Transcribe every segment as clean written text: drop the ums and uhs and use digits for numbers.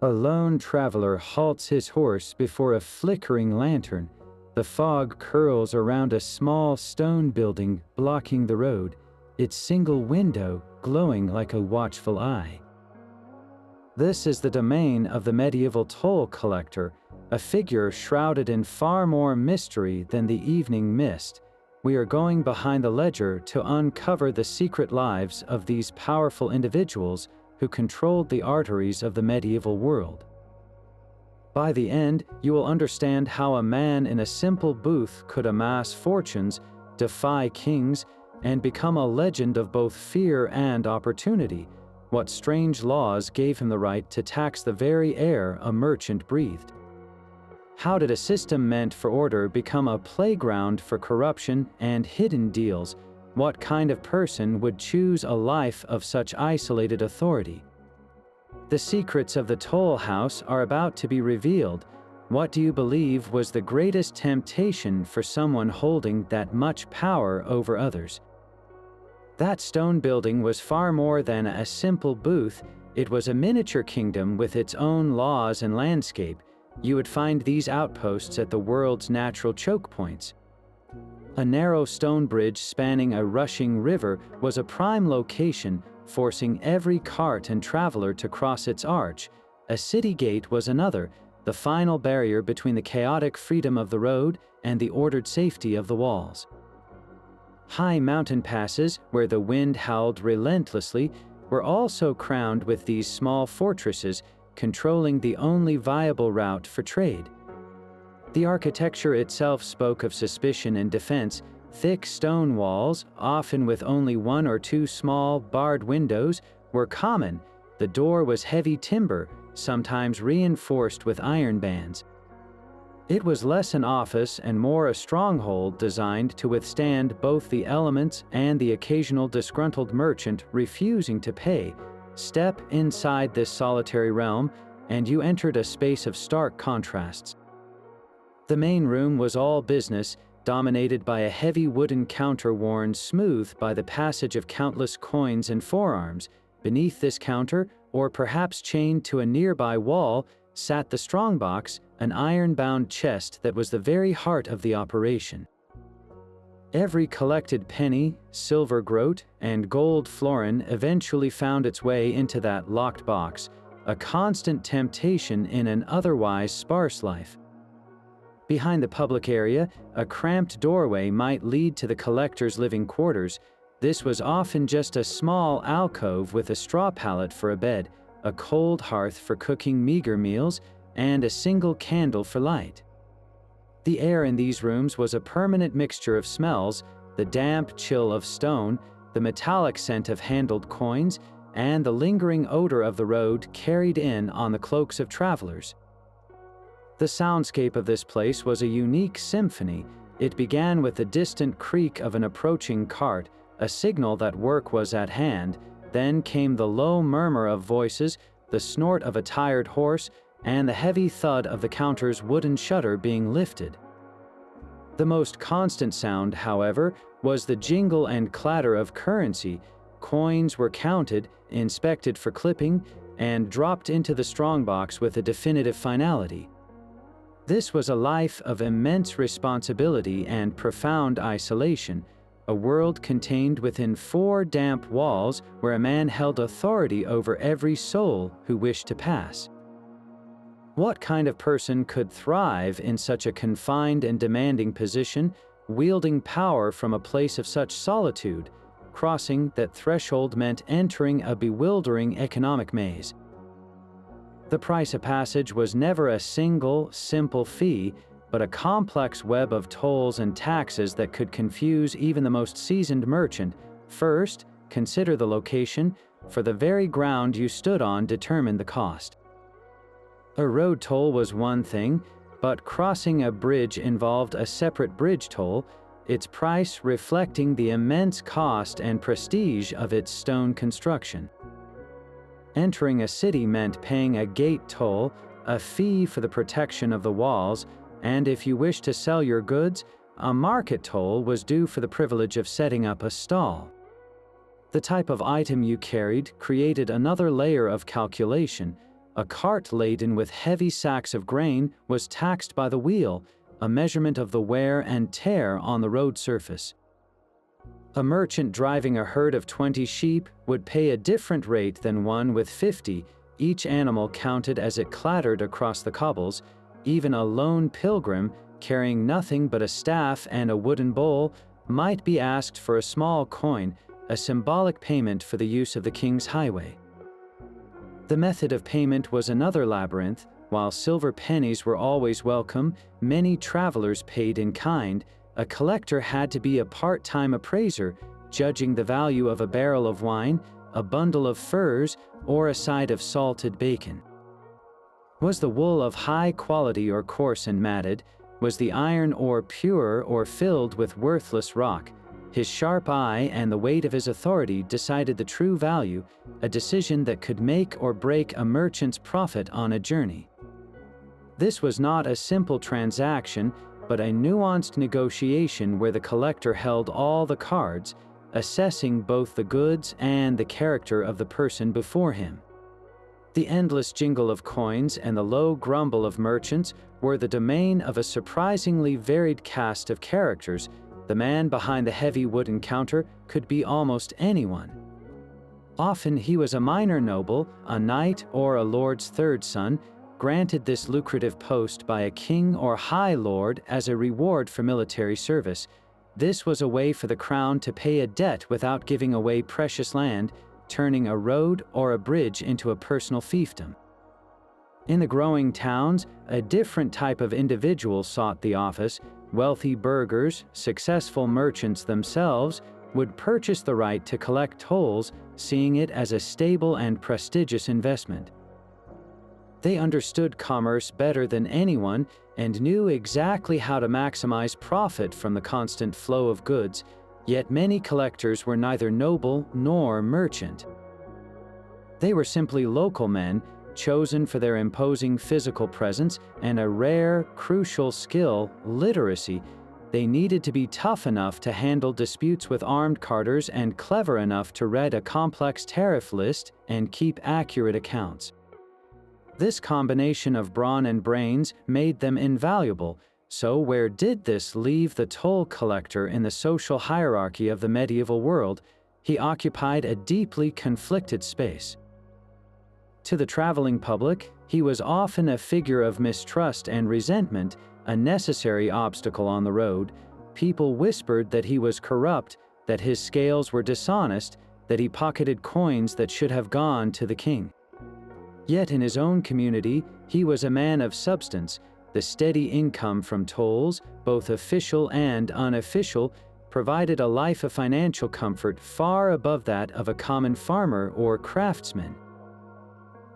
A lone traveler halts his horse before a flickering lantern. The fog curls around a small stone building blocking the road, its single window glowing like a watchful eye. This is the domain of the medieval toll collector, a figure shrouded in far more mystery than the evening mist. We are going behind the ledger to uncover the secret lives of these powerful individuals who controlled the arteries of the medieval world. By the end, you will understand how a man in a simple booth could amass fortunes, defy kings, and become a legend of both fear and opportunity. What strange laws gave him the right to tax the very air a merchant breathed? How did a system meant for order become a playground for corruption and hidden deals? What kind of person would choose a life of such isolated authority? The secrets of the toll house are about to be revealed. What do you believe was the greatest temptation for someone holding that much power over others? That stone building was far more than a simple booth. It was a miniature kingdom with its own laws and landscape. You would find these outposts at the world's natural choke points. A narrow stone bridge spanning a rushing river was a prime location, forcing every cart and traveler to cross its arch. A city gate was another, the final barrier between the chaotic freedom of the road and the ordered safety of the walls. High mountain passes, where the wind howled relentlessly, were also crowned with these small fortresses, controlling the only viable route for trade. The architecture itself spoke of suspicion and defense. Thick stone walls, often with only one or two small, barred windows, were common. The door was heavy timber, sometimes reinforced with iron bands. It was less an office and more a stronghold designed to withstand both the elements and the occasional disgruntled merchant refusing to pay. Step inside this solitary realm, and you entered a space of stark contrasts. The main room was all business, dominated by a heavy wooden counter worn smooth by the passage of countless coins and forearms. Beneath this counter, or perhaps chained to a nearby wall, sat the strongbox, an iron-bound chest that was the very heart of the operation. Every collected penny, silver groat, and gold florin eventually found its way into that locked box, a constant temptation in an otherwise sparse life. Behind the public area, a cramped doorway might lead to the collector's living quarters. This was often just a small alcove with a straw pallet for a bed, a cold hearth for cooking meager meals, and a single candle for light. The air in these rooms was a permanent mixture of smells, the damp chill of stone, the metallic scent of handled coins, and the lingering odor of the road carried in on the cloaks of travelers. The soundscape of this place was a unique symphony. It began with the distant creak of an approaching cart, a signal that work was at hand. Then came the low murmur of voices, the snort of a tired horse, and the heavy thud of the counter's wooden shutter being lifted. The most constant sound, however, was the jingle and clatter of currency. Coins were counted, inspected for clipping, and dropped into the strongbox with a definitive finality. This was a life of immense responsibility and profound isolation, a world contained within 4 damp walls where a man held authority over every soul who wished to pass. What kind of person could thrive in such a confined and demanding position, wielding power from a place of such solitude? Crossing that threshold meant entering a bewildering economic maze. The price of passage was never a single, simple fee, but a complex web of tolls and taxes that could confuse even the most seasoned merchant. First, consider the location, for the very ground you stood on determined the cost. A road toll was one thing, but crossing a bridge involved a separate bridge toll, its price reflecting the immense cost and prestige of its stone construction. Entering a city meant paying a gate toll, a fee for the protection of the walls, and if you wished to sell your goods, a market toll was due for the privilege of setting up a stall. The type of item you carried created another layer of calculation. A cart laden with heavy sacks of grain was taxed by the wheel, a measurement of the wear and tear on the road surface. A merchant driving a herd of 20 sheep would pay a different rate than one with 50, each animal counted as it clattered across the cobbles. Even a lone pilgrim, carrying nothing but a staff and a wooden bowl, might be asked for a small coin, a symbolic payment for the use of the king's highway. The method of payment was another labyrinth. While silver pennies were always welcome, many travelers paid in kind. A collector had to be a part-time appraiser, judging the value of a barrel of wine, a bundle of furs, or a side of salted bacon. Was the wool of high quality or coarse and matted? Was the iron ore pure or filled with worthless rock? His sharp eye and the weight of his authority decided the true value, a decision that could make or break a merchant's profit on a journey. This was not a simple transaction, but a nuanced negotiation where the collector held all the cards, assessing both the goods and the character of the person before him. The endless jingle of coins and the low grumble of merchants were the domain of a surprisingly varied cast of characters. The man behind the heavy wooden counter could be almost anyone. Often he was a minor noble, a knight, or a lord's third son, granted this lucrative post by a king or high lord as a reward for military service. This was a way for the crown to pay a debt without giving away precious land, turning a road or a bridge into a personal fiefdom. In the growing towns, a different type of individual sought the office. Wealthy burghers, successful merchants themselves, would purchase the right to collect tolls, seeing it as a stable and prestigious investment. They understood commerce better than anyone and knew exactly how to maximize profit from the constant flow of goods, yet many collectors were neither noble nor merchant. They were simply local men, chosen for their imposing physical presence and a rare, crucial skill, literacy. They needed to be tough enough to handle disputes with armed carters and clever enough to read a complex tariff list and keep accurate accounts. This combination of brawn and brains made them invaluable. So where did this leave the toll collector in the social hierarchy of the medieval world? He occupied a deeply conflicted space. To the traveling public, he was often a figure of mistrust and resentment, a necessary obstacle on the road. People whispered that he was corrupt, that his scales were dishonest, that he pocketed coins that should have gone to the king. Yet in his own community, he was a man of substance. The steady income from tolls, both official and unofficial, provided a life of financial comfort far above that of a common farmer or craftsman.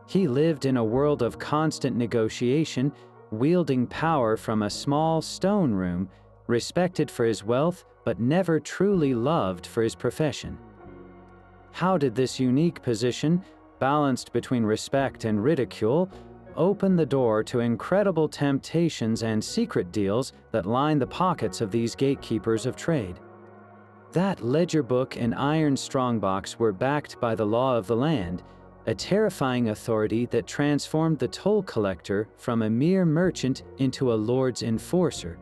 He lived in a world of constant negotiation, wielding power from a small stone room, respected for his wealth but never truly loved for his profession. How did this unique position, balanced between respect and ridicule, open the door to incredible temptations and secret deals that lined the pockets of these gatekeepers of trade? That ledger book and iron strongbox were backed by the law of the land, a terrifying authority that transformed the toll collector from a mere merchant into a lord's enforcer.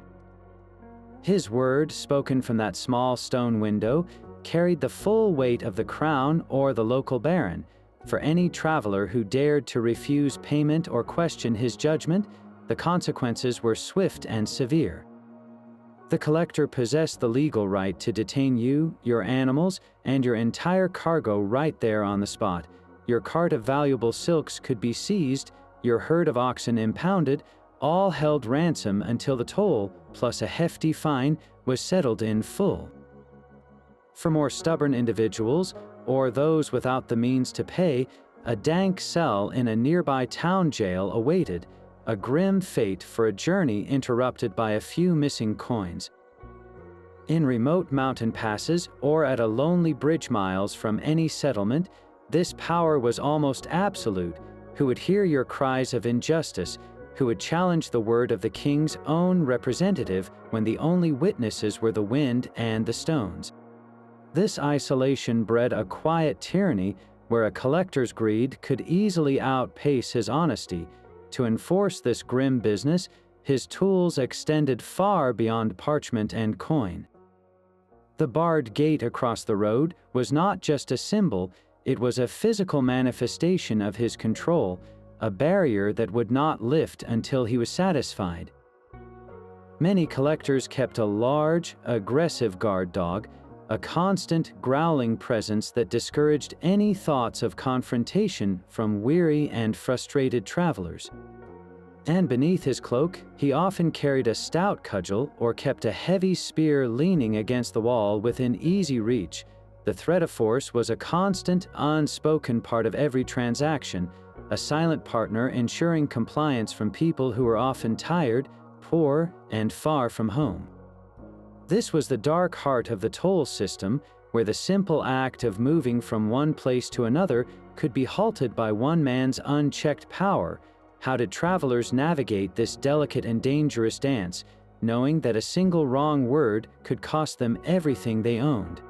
His word, spoken from that small stone window, carried the full weight of the crown or the local baron. For any traveler who dared to refuse payment or question his judgment, the consequences were swift and severe. The collector possessed the legal right to detain you, your animals, and your entire cargo right there on the spot. Your cart of valuable silks could be seized, your herd of oxen impounded, all held ransom until the toll, plus a hefty fine, was settled in full. For more stubborn individuals, or those without the means to pay, a dank cell in a nearby town jail awaited, a grim fate for a journey interrupted by a few missing coins. In remote mountain passes, or at a lonely bridge miles from any settlement, this power was almost absolute. Who would hear your cries of injustice, who would challenge the word of the king's own representative when the only witnesses were the wind and the stones. This isolation bred a quiet tyranny, where a collector's greed could easily outpace his honesty. To enforce this grim business, his tools extended far beyond parchment and coin. The barred gate across the road was not just a symbol, it was a physical manifestation of his control, a barrier that would not lift until he was satisfied. Many collectors kept a large, aggressive guard dog, a constant, growling presence that discouraged any thoughts of confrontation from weary and frustrated travelers. And beneath his cloak, he often carried a stout cudgel or kept a heavy spear leaning against the wall within easy reach. The threat of force was a constant, unspoken part of every transaction, a silent partner ensuring compliance from people who were often tired, poor, and far from home. This was the dark heart of the toll system, where the simple act of moving from one place to another could be halted by one man's unchecked power. How did travelers navigate this delicate and dangerous dance, knowing that a single wrong word could cost them everything they owned?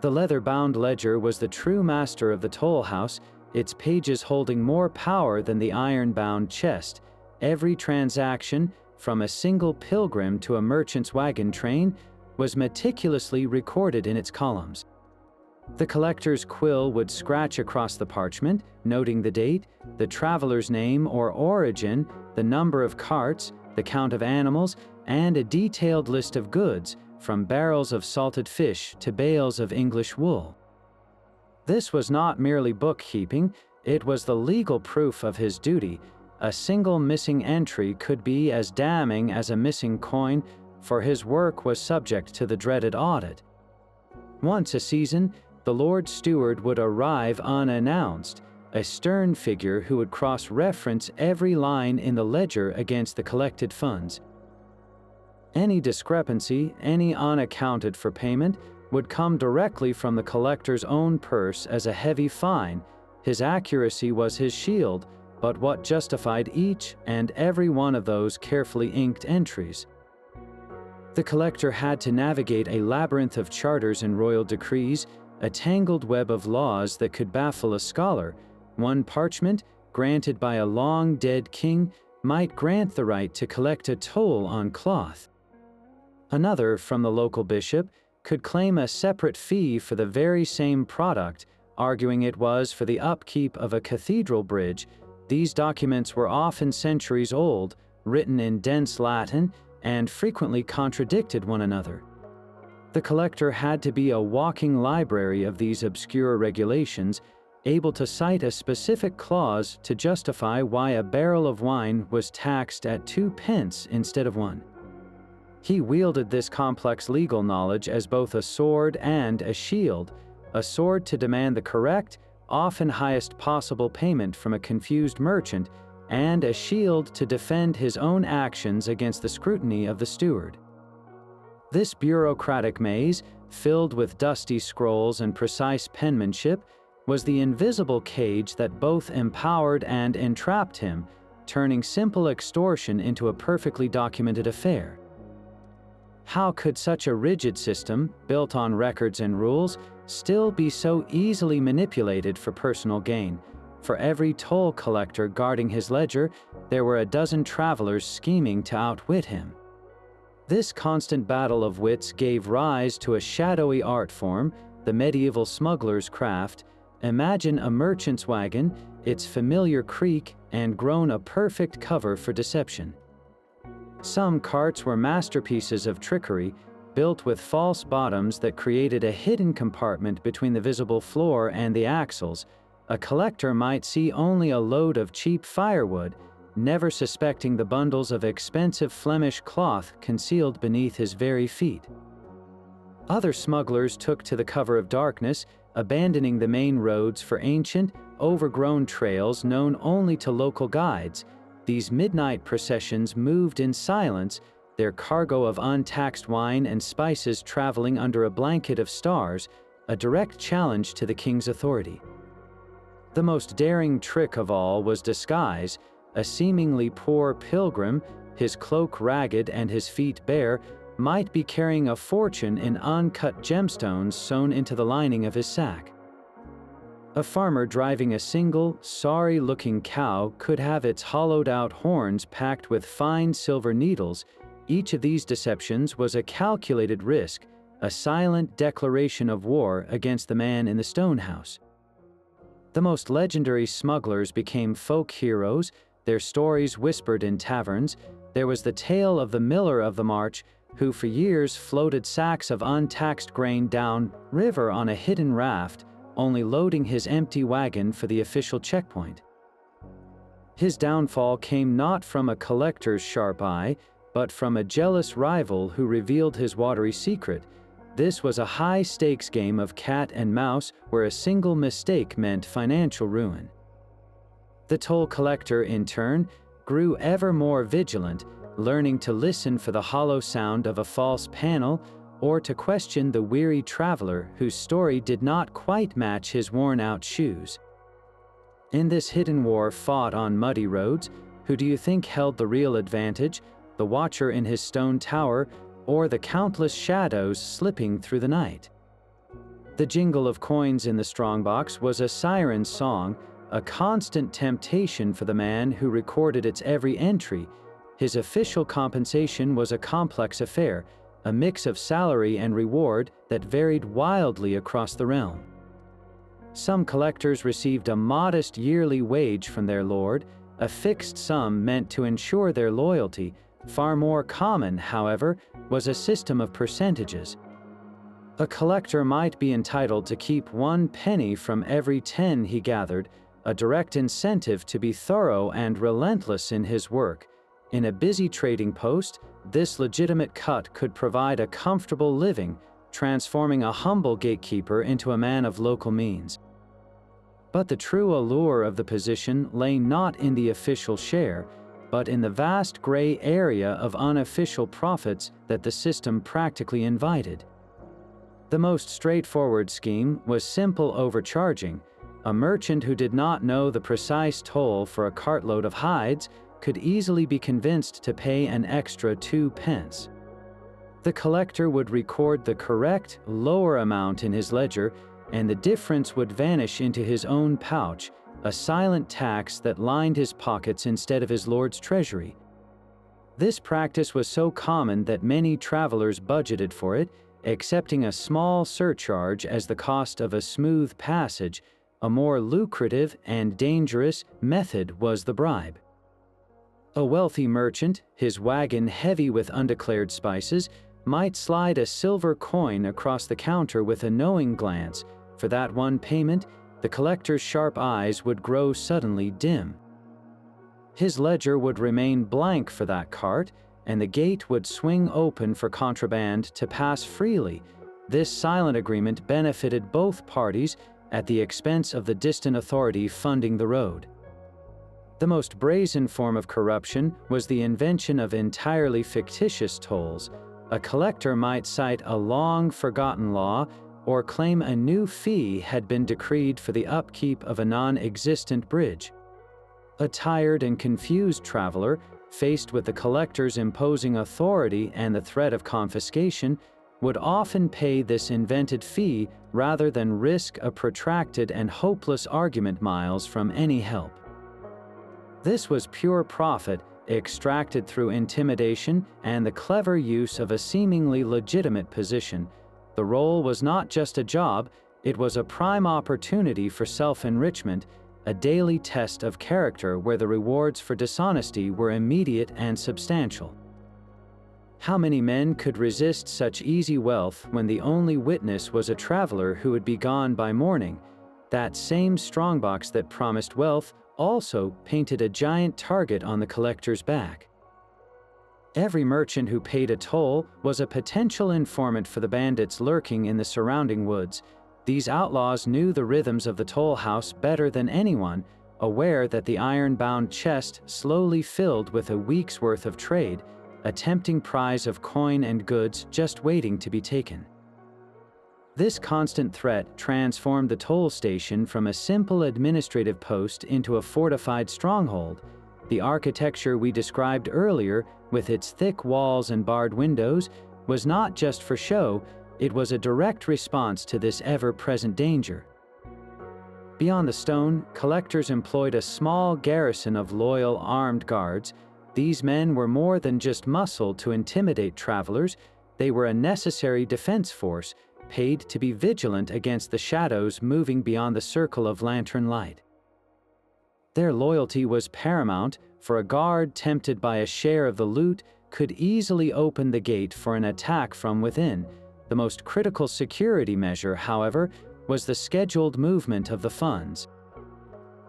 The leather-bound ledger was the true master of the toll house, its pages holding more power than the iron-bound chest. Every transaction, from a single pilgrim to a merchant's wagon train, was meticulously recorded in its columns. The collector's quill would scratch across the parchment, noting the date, the traveler's name or origin, the number of carts, the count of animals, and a detailed list of goods, from barrels of salted fish to bales of English wool. This was not merely bookkeeping, it was the legal proof of his duty. A single missing entry could be as damning as a missing coin, for his work was subject to the dreaded audit. Once a season, the Lord Steward would arrive unannounced, a stern figure who would cross-reference every line in the ledger against the collected funds. Any discrepancy, any unaccounted for payment, would come directly from the collector's own purse as a heavy fine. His accuracy was his shield, but what justified each and every one of those carefully inked entries? The collector had to navigate a labyrinth of charters and royal decrees, a tangled web of laws that could baffle a scholar. One parchment, granted by a long-dead king, might grant the right to collect a toll on cloth. Another, from the local bishop, could claim a separate fee for the very same product, arguing it was for the upkeep of a cathedral bridge. These documents were often centuries old, written in dense Latin, and frequently contradicted one another. The collector had to be a walking library of these obscure regulations, able to cite a specific clause to justify why a barrel of wine was taxed at 2 pence instead of 1. He wielded this complex legal knowledge as both a sword and a shield, a sword to demand the correct, often highest possible payment from a confused merchant, and a shield to defend his own actions against the scrutiny of the steward. This bureaucratic maze, filled with dusty scrolls and precise penmanship, was the invisible cage that both empowered and entrapped him, turning simple extortion into a perfectly documented affair. How could such a rigid system, built on records and rules, still be so easily manipulated for personal gain? For every toll collector guarding his ledger, there were a dozen travelers scheming to outwit him. This constant battle of wits gave rise to a shadowy art form, the medieval smuggler's craft. Imagine a merchant's wagon, its familiar creak, and grown a perfect cover for deception. Some carts were masterpieces of trickery, built with false bottoms that created a hidden compartment between the visible floor and the axles. A collector might see only a load of cheap firewood, never suspecting the bundles of expensive Flemish cloth concealed beneath his very feet. Other smugglers took to the cover of darkness, abandoning the main roads for ancient, overgrown trails known only to local guides. These midnight processions moved in silence, their cargo of untaxed wine and spices traveling under a blanket of stars, a direct challenge to the king's authority. The most daring trick of all was disguise. A seemingly poor pilgrim, his cloak ragged and his feet bare, might be carrying a fortune in uncut gemstones sewn into the lining of his sack. A farmer driving a single, sorry-looking cow could have its hollowed-out horns packed with fine silver needles. Each of these deceptions was a calculated risk, a silent declaration of war against the man in the stone house. The most legendary smugglers became folk heroes, their stories whispered in taverns. There was the tale of the miller of the march, who for years floated sacks of untaxed grain down river on a hidden raft, only loading his empty wagon for the official checkpoint. His downfall came not from a collector's sharp eye, but from a jealous rival who revealed his watery secret. This was a high-stakes game of cat and mouse where a single mistake meant financial ruin. The toll collector, in turn, grew ever more vigilant, learning to listen for the hollow sound of a false panel or to question the weary traveler whose story did not quite match his worn-out shoes. In this hidden war fought on muddy roads, who do you think held the real advantage, the watcher in his stone tower, or the countless shadows slipping through the night? The jingle of coins in the strongbox was a siren's song, a constant temptation for the man who recorded its every entry. His official compensation was a complex affair, a mix of salary and reward that varied wildly across the realm. Some collectors received a modest yearly wage from their lord, a fixed sum meant to ensure their loyalty. Far more common, however, was a system of percentages. A collector might be entitled to keep 1 penny from every 10 he gathered, a direct incentive to be thorough and relentless in his work. In a busy trading post, this legitimate cut could provide a comfortable living, transforming a humble gatekeeper into a man of local means. But the true allure of the position lay not in the official share, but in the vast gray area of unofficial profits that the system practically invited. The most straightforward scheme was simple overcharging. A merchant who did not know the precise toll for a cartload of hides could easily be convinced to pay an extra 2 pence. The collector would record the correct, lower amount in his ledger, and the difference would vanish into his own pouch, a silent tax that lined his pockets instead of his lord's treasury. This practice was so common that many travelers budgeted for it, accepting a small surcharge as the cost of a smooth passage. A more lucrative and dangerous method was the bribe. A wealthy merchant, his wagon heavy with undeclared spices, might slide a silver coin across the counter with a knowing glance. For that one payment, the collector's sharp eyes would grow suddenly dim. His ledger would remain blank for that cart, and the gate would swing open for contraband to pass freely. This silent agreement benefited both parties at the expense of the distant authority funding the road. The most brazen form of corruption was the invention of entirely fictitious tolls. A collector might cite a long-forgotten law or claim a new fee had been decreed for the upkeep of a non-existent bridge. A tired and confused traveler, faced with the collector's imposing authority and the threat of confiscation, would often pay this invented fee rather than risk a protracted and hopeless argument miles from any help. This was pure profit, extracted through intimidation and the clever use of a seemingly legitimate position. The role was not just a job, it was a prime opportunity for self-enrichment, a daily test of character where the rewards for dishonesty were immediate and substantial. How many men could resist such easy wealth when the only witness was a traveler who would be gone by morning? That same strongbox that promised wealth also painted a giant target on the collector's back. Every merchant who paid a toll was a potential informant for the bandits lurking in the surrounding woods. These outlaws knew the rhythms of the toll house better than anyone, aware that the iron-bound chest slowly filled with a week's worth of trade, a tempting prize of coin and goods just waiting to be taken. This constant threat transformed the toll station from a simple administrative post into a fortified stronghold. The architecture we described earlier, with its thick walls and barred windows, was not just for show, it was a direct response to this ever-present danger. Beyond the stone, collectors employed a small garrison of loyal armed guards. These men were more than just muscle to intimidate travelers. They were a necessary defense force, paid to be vigilant against the shadows moving beyond the circle of lantern light. Their loyalty was paramount, for a guard tempted by a share of the loot could easily open the gate for an attack from within. The most critical security measure, however, was the scheduled movement of the funds.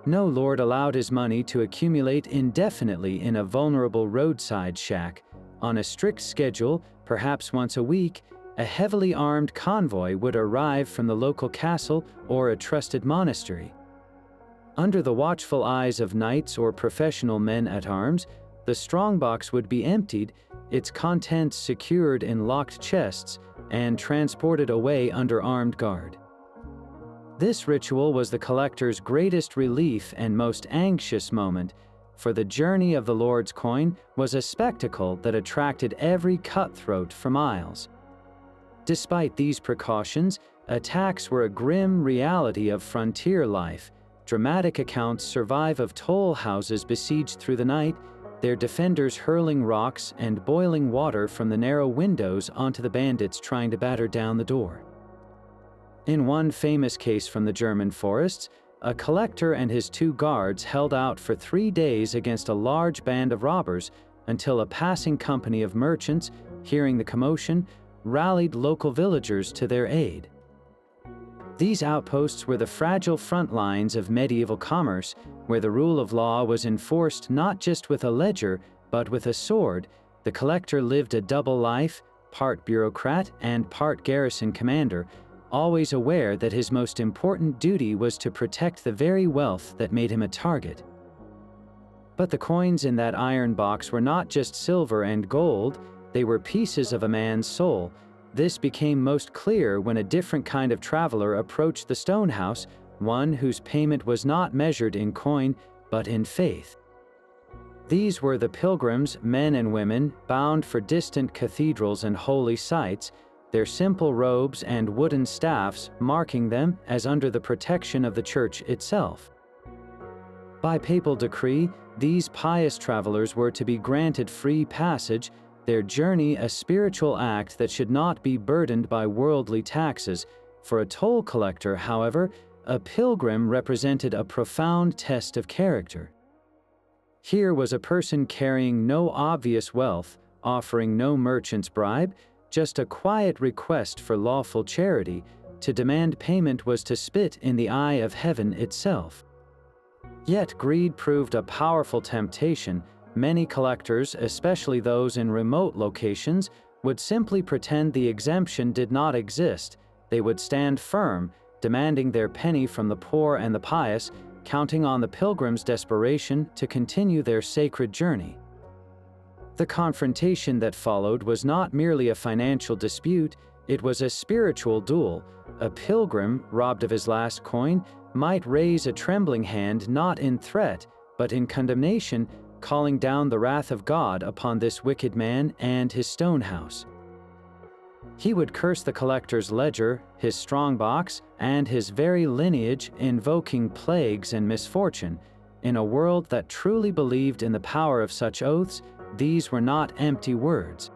No lord allowed his money to accumulate indefinitely in a vulnerable roadside shack. On a strict schedule, perhaps once a week, a heavily armed convoy would arrive from the local castle or a trusted monastery. Under the watchful eyes of knights or professional men-at-arms, the strongbox would be emptied, its contents secured in locked chests, and transported away under armed guard. This ritual was the collector's greatest relief and most anxious moment, for the journey of the Lord's coin was a spectacle that attracted every cutthroat for miles. Despite these precautions, attacks were a grim reality of frontier life. Dramatic accounts survive of toll houses besieged through the night, their defenders hurling rocks and boiling water from the narrow windows onto the bandits trying to batter down the door. In one famous case from the German forests, a collector and his 2 guards held out for 3 days against a large band of robbers until a passing company of merchants, hearing the commotion, rallied local villagers to their aid. These outposts were the fragile front lines of medieval commerce, where the rule of law was enforced not just with a ledger, but with a sword. The collector lived a double life, part bureaucrat and part garrison commander, always aware that his most important duty was to protect the very wealth that made him a target. But the coins in that iron box were not just silver and gold, they were pieces of a man's soul. This became most clear when a different kind of traveler approached the stone house, one whose payment was not measured in coin, but in faith. These were the pilgrims, men and women, bound for distant cathedrals and holy sites, their simple robes and wooden staffs marking them as under the protection of the church itself. By papal decree, these pious travelers were to be granted free passage, their journey a spiritual act that should not be burdened by worldly taxes. For a toll collector, however, a pilgrim represented a profound test of character. Here was a person carrying no obvious wealth, offering no merchant's bribe, just a quiet request for lawful charity. To demand payment was to spit in the eye of heaven itself. Yet greed proved a powerful temptation. Many collectors, especially those in remote locations, would simply pretend the exemption did not exist. They would stand firm, demanding their penny from the poor and the pious, counting on the pilgrims' desperation to continue their sacred journey. The confrontation that followed was not merely a financial dispute, it was a spiritual duel. A pilgrim, robbed of his last coin, might raise a trembling hand not in threat, but in condemnation, calling down the wrath of God upon this wicked man and his stone house. He would curse the collector's ledger, his strongbox, and his very lineage, invoking plagues and misfortune. In a world that truly believed in the power of such oaths, these were not empty words.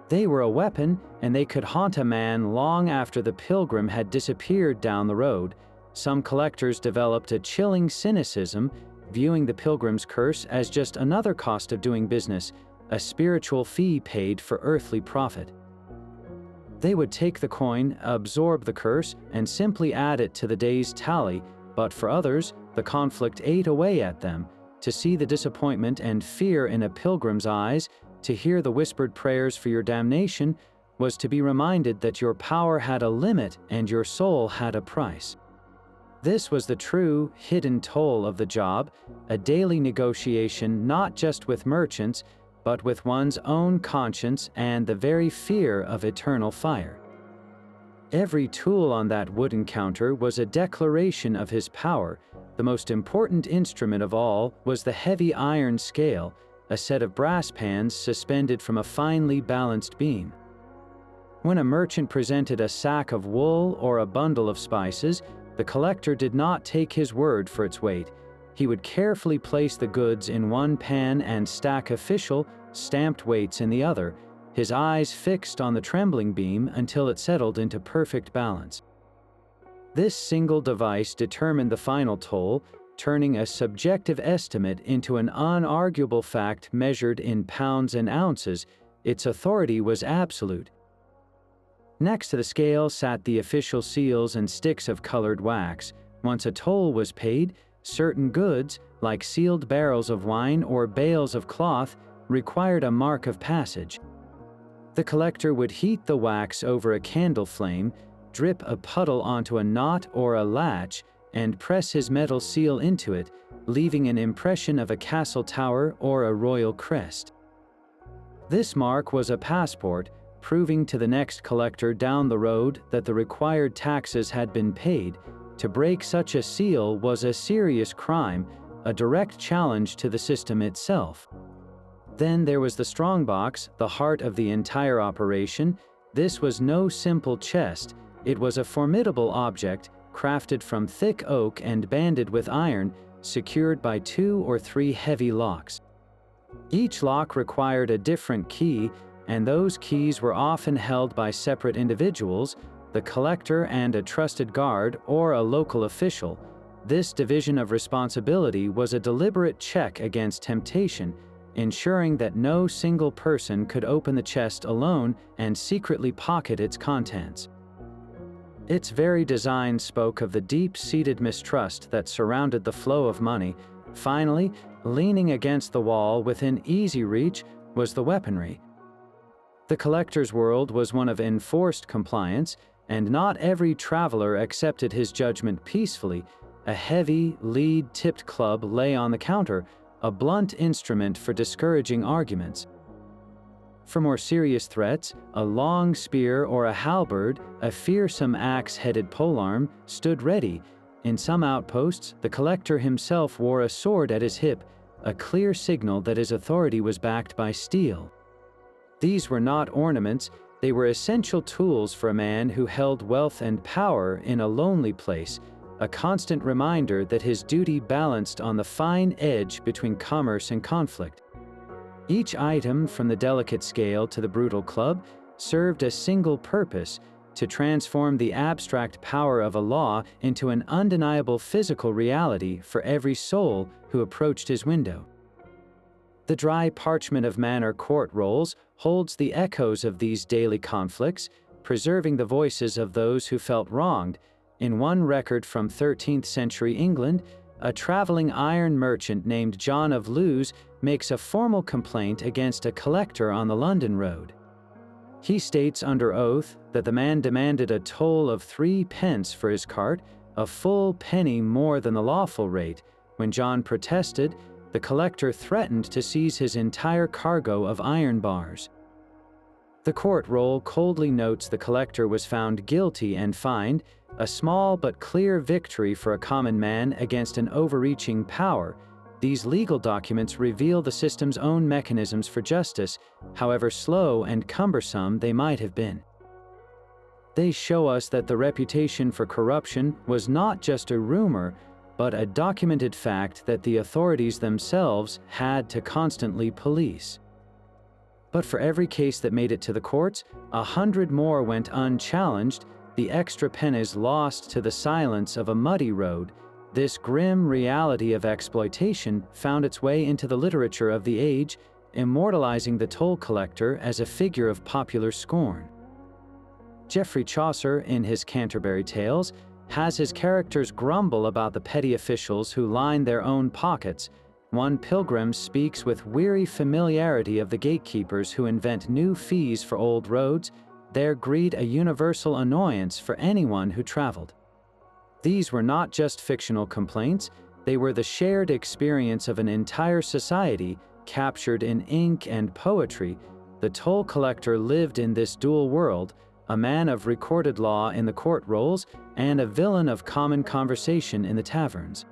They were a weapon, and they could haunt a man long after the pilgrim had disappeared down the road. Some collectors developed a chilling cynicism, viewing the pilgrim's curse as just another cost of doing business, a spiritual fee paid for earthly profit. They would take the coin, absorb the curse, and simply add it to the day's tally, but for others, the conflict ate away at them. To see the disappointment and fear in a pilgrim's eyes, to hear the whispered prayers for your damnation, was to be reminded that your power had a limit and your soul had a price. This was the true, hidden toll of the job, a daily negotiation not just with merchants, but with one's own conscience and the very fear of eternal fire. Every tool on that wooden counter was a declaration of his power. The most important instrument of all was the heavy iron scale, a set of brass pans suspended from a finely balanced beam. When a merchant presented a sack of wool or a bundle of spices, the collector did not take his word for its weight. He would carefully place the goods in one pan and stack official, stamped weights in the other, his eyes fixed on the trembling beam until it settled into perfect balance. This single device determined the final toll, turning a subjective estimate into an unarguable fact measured in pounds and ounces. Its authority was absolute. Next to the scale sat the official seals and sticks of colored wax. Once a toll was paid, certain goods, like sealed barrels of wine or bales of cloth, required a mark of passage. The collector would heat the wax over a candle flame, drip a puddle onto a knot or a latch, and press his metal seal into it, leaving an impression of a castle tower or a royal crest. This mark was a passport, proving to the next collector down the road that the required taxes had been paid. To break such a seal was a serious crime, a direct challenge to the system itself. Then there was the strongbox, the heart of the entire operation. This was no simple chest. It was a formidable object, crafted from thick oak and banded with iron, secured by 2 or 3 heavy locks. Each lock required a different key, and those keys were often held by separate individuals, the collector and a trusted guard or a local official. This division of responsibility was a deliberate check against temptation, ensuring that no single person could open the chest alone and secretly pocket its contents. Its very design spoke of the deep-seated mistrust that surrounded the flow of money. Finally, leaning against the wall within easy reach was the weaponry. The collector's world was one of enforced compliance, and not every traveler accepted his judgment peacefully. A heavy, lead-tipped club lay on the counter, a blunt instrument for discouraging arguments. For more serious threats, a long spear or a halberd, a fearsome axe-headed polearm, stood ready. In some outposts, the collector himself wore a sword at his hip, a clear signal that his authority was backed by steel. These were not ornaments, they were essential tools for a man who held wealth and power in a lonely place, a constant reminder that his duty balanced on the fine edge between commerce and conflict. Each item, from the delicate scale to the brutal club, served a single purpose: to transform the abstract power of a law into an undeniable physical reality for every soul who approached his window. The dry parchment of manor court rolls holds the echoes of these daily conflicts, preserving the voices of those who felt wronged. In one record from 13th century England, a traveling iron merchant named John of Lewes makes a formal complaint against a collector on the London road. He states under oath that the man demanded a toll of 3 pence for his cart, a full penny more than the lawful rate. When John protested, the collector threatened to seize his entire cargo of iron bars. The court roll coldly notes the collector was found guilty and fined, a small but clear victory for a common man against an overreaching power. These legal documents reveal the system's own mechanisms for justice, however slow and cumbersome they might have been. They show us that the reputation for corruption was not just a rumor, but a documented fact that the authorities themselves had to constantly police. But for every case that made it to the courts, 100 more went unchallenged, the extra pennies lost to the silence of a muddy road. This grim reality of exploitation found its way into the literature of the age, immortalizing the toll collector as a figure of popular scorn. Geoffrey Chaucer, in his Canterbury Tales, has his characters grumble about the petty officials who line their own pockets. One pilgrim speaks with weary familiarity of the gatekeepers who invent new fees for old roads, their greed a universal annoyance for anyone who traveled. These were not just fictional complaints, they were the shared experience of an entire society, captured in ink and poetry. The toll collector lived in this dual world, a man of recorded law in the court rolls and a villain of common conversation in the taverns.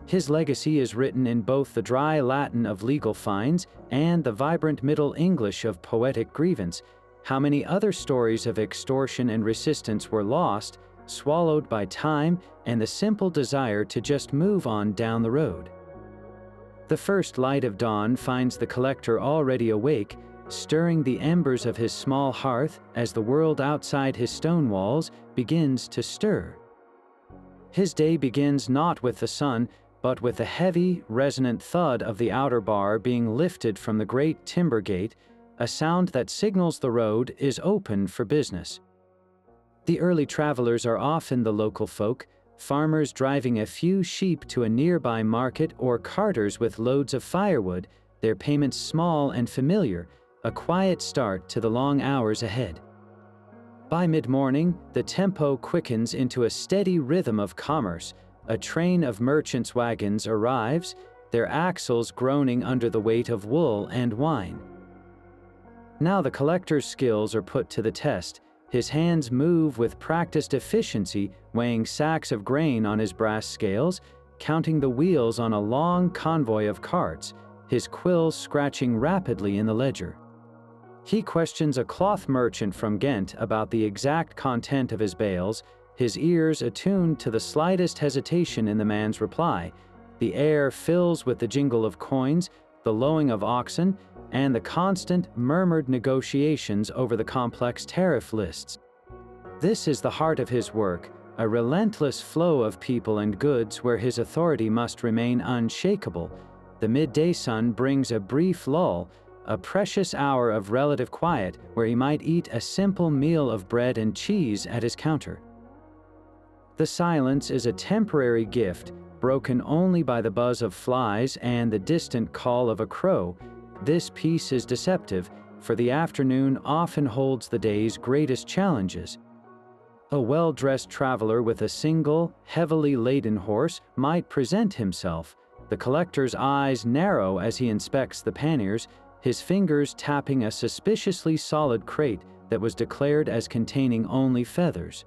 His legacy is written in both the dry Latin of legal fines and the vibrant Middle English of poetic grievance. How many other stories of extortion and resistance were lost, swallowed by time and the simple desire to just move on down the road. The first light of dawn finds the collector already awake, stirring the embers of his small hearth as the world outside his stone walls begins to stir. His day begins not with the sun, but with the heavy, resonant thud of the outer bar being lifted from the great timber gate, a sound that signals the road is open for business. The early travelers are often the local folk, farmers driving a few sheep to a nearby market or carters with loads of firewood, their payments small and familiar, a quiet start to the long hours ahead. By mid-morning, the tempo quickens into a steady rhythm of commerce. A train of merchants' wagons arrives, their axles groaning under the weight of wool and wine. Now the collector's skills are put to the test. His hands move with practiced efficiency, weighing sacks of grain on his brass scales, counting the wheels on a long convoy of carts, his quills scratching rapidly in the ledger. He questions a cloth merchant from Ghent about the exact content of his bales, his ears attuned to the slightest hesitation in the man's reply. The air fills with the jingle of coins, the lowing of oxen, and the constant, murmured negotiations over the complex tariff lists. This is the heart of his work, a relentless flow of people and goods where his authority must remain unshakable. The midday sun brings a brief lull, a precious hour of relative quiet where he might eat a simple meal of bread and cheese at his counter. The silence is a temporary gift, broken only by the buzz of flies and the distant call of a crow. This peace is deceptive, for the afternoon often holds the day's greatest challenges. A well-dressed traveler with a single, heavily laden horse might present himself, the collector's eyes narrow as he inspects the panniers, his fingers tapping a suspiciously solid crate that was declared as containing only feathers.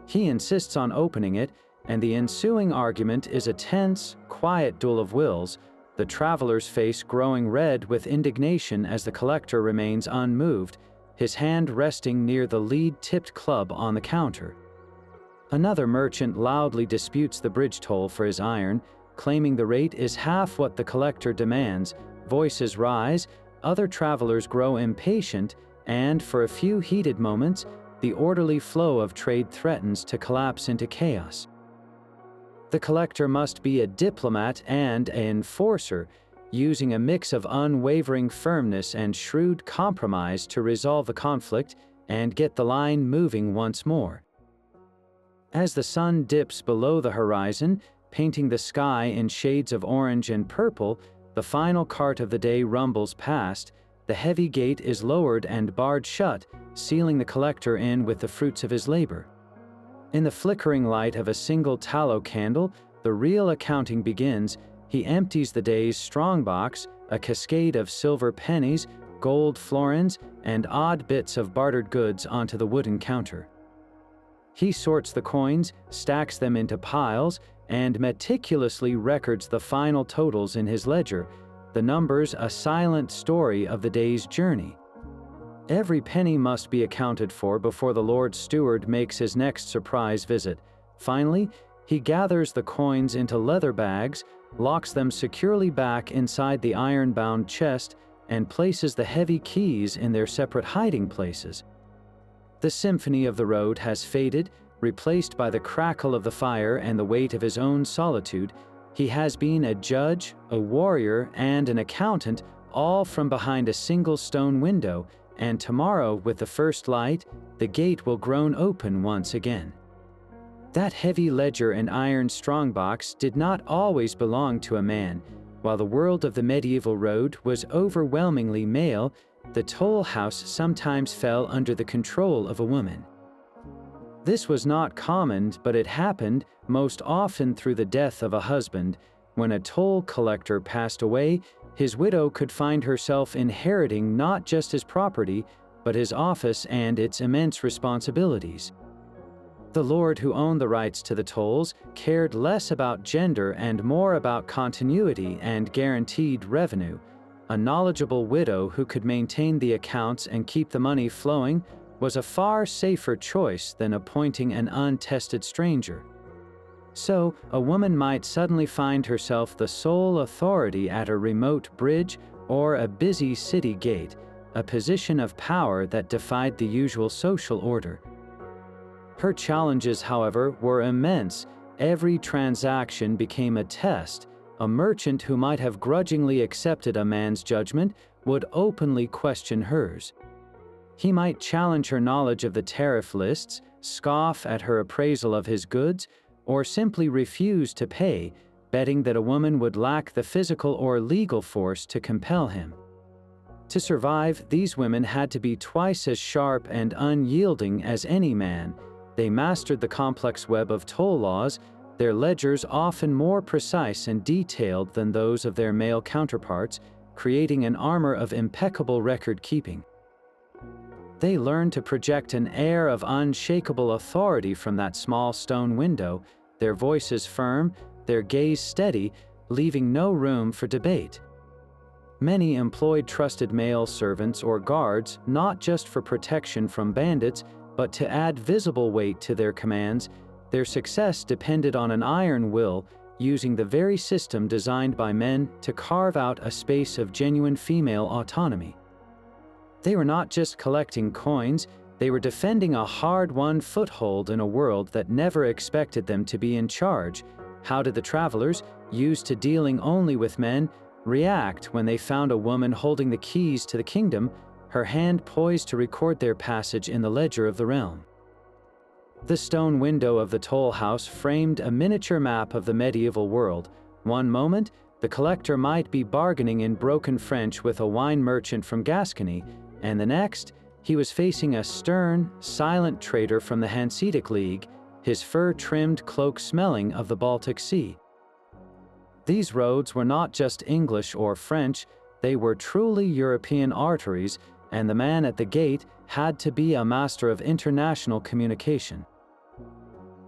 He insists on opening it, and the ensuing argument is a tense, quiet duel of wills, the traveler's face growing red with indignation as the collector remains unmoved, his hand resting near the lead-tipped club on the counter. Another merchant loudly disputes the bridge toll for his iron, claiming the rate is half what the collector demands. Voices rise, other travelers grow impatient, and for a few heated moments, the orderly flow of trade threatens to collapse into chaos. The collector must be a diplomat and an enforcer, using a mix of unwavering firmness and shrewd compromise to resolve the conflict and get the line moving once more. As the sun dips below the horizon, painting the sky in shades of orange and purple, the final cart of the day rumbles past, the heavy gate is lowered and barred shut, sealing the collector in with the fruits of his labor. In the flickering light of a single tallow candle, the real accounting begins. He empties the day's strongbox, a cascade of silver pennies, gold florins, and odd bits of bartered goods onto the wooden counter. He sorts the coins, stacks them into piles, and meticulously records the final totals in his ledger, the numbers a silent story of the day's journey. Every penny must be accounted for before the Lord Steward makes his next surprise visit. Finally, he gathers the coins into leather bags, locks them securely back inside the iron-bound chest, and places the heavy keys in their separate hiding places. The symphony of the road has faded, replaced by the crackle of the fire and the weight of his own solitude. He has been a judge, a warrior, and an accountant, all from behind a single stone window, and tomorrow, with the first light, the gate will groan open once again. That heavy ledger and iron strongbox did not always belong to a man. While the world of the medieval road was overwhelmingly male, the toll house sometimes fell under the control of a woman. This was not common, but it happened most often through the death of a husband. When a toll collector passed away, his widow could find herself inheriting not just his property, but his office and its immense responsibilities. The lord who owned the rights to the tolls cared less about gender and more about continuity and guaranteed revenue. A knowledgeable widow who could maintain the accounts and keep the money flowing was a far safer choice than appointing an untested stranger. So, a woman might suddenly find herself the sole authority at a remote bridge or a busy city gate, a position of power that defied the usual social order. Her challenges, however, were immense. Every transaction became a test. A merchant who might have grudgingly accepted a man's judgment would openly question hers. He might challenge her knowledge of the tariff lists, scoff at her appraisal of his goods, or simply refuse to pay, betting that a woman would lack the physical or legal force to compel him. To survive, these women had to be twice as sharp and unyielding as any man. They mastered the complex web of toll laws, their ledgers often more precise and detailed than those of their male counterparts, creating an armor of impeccable record-keeping. They learned to project an air of unshakable authority from that small stone window, their voices firm, their gaze steady, leaving no room for debate. Many employed trusted male servants or guards, not just for protection from bandits, but to add visible weight to their commands. Their success depended on an iron will, using the very system designed by men to carve out a space of genuine female autonomy. They were not just collecting coins, they were defending a hard-won foothold in a world that never expected them to be in charge. How did the travelers, used to dealing only with men, react when they found a woman holding the keys to the kingdom, her hand poised to record their passage in the ledger of the realm? The stone window of the toll house framed a miniature map of the medieval world. One moment, the collector might be bargaining in broken French with a wine merchant from Gascony, and the next, he was facing a stern, silent trader from the Hanseatic League, his fur-trimmed cloak smelling of the Baltic Sea. These roads were not just English or French, they were truly European arteries, and the man at the gate had to be a master of international communication.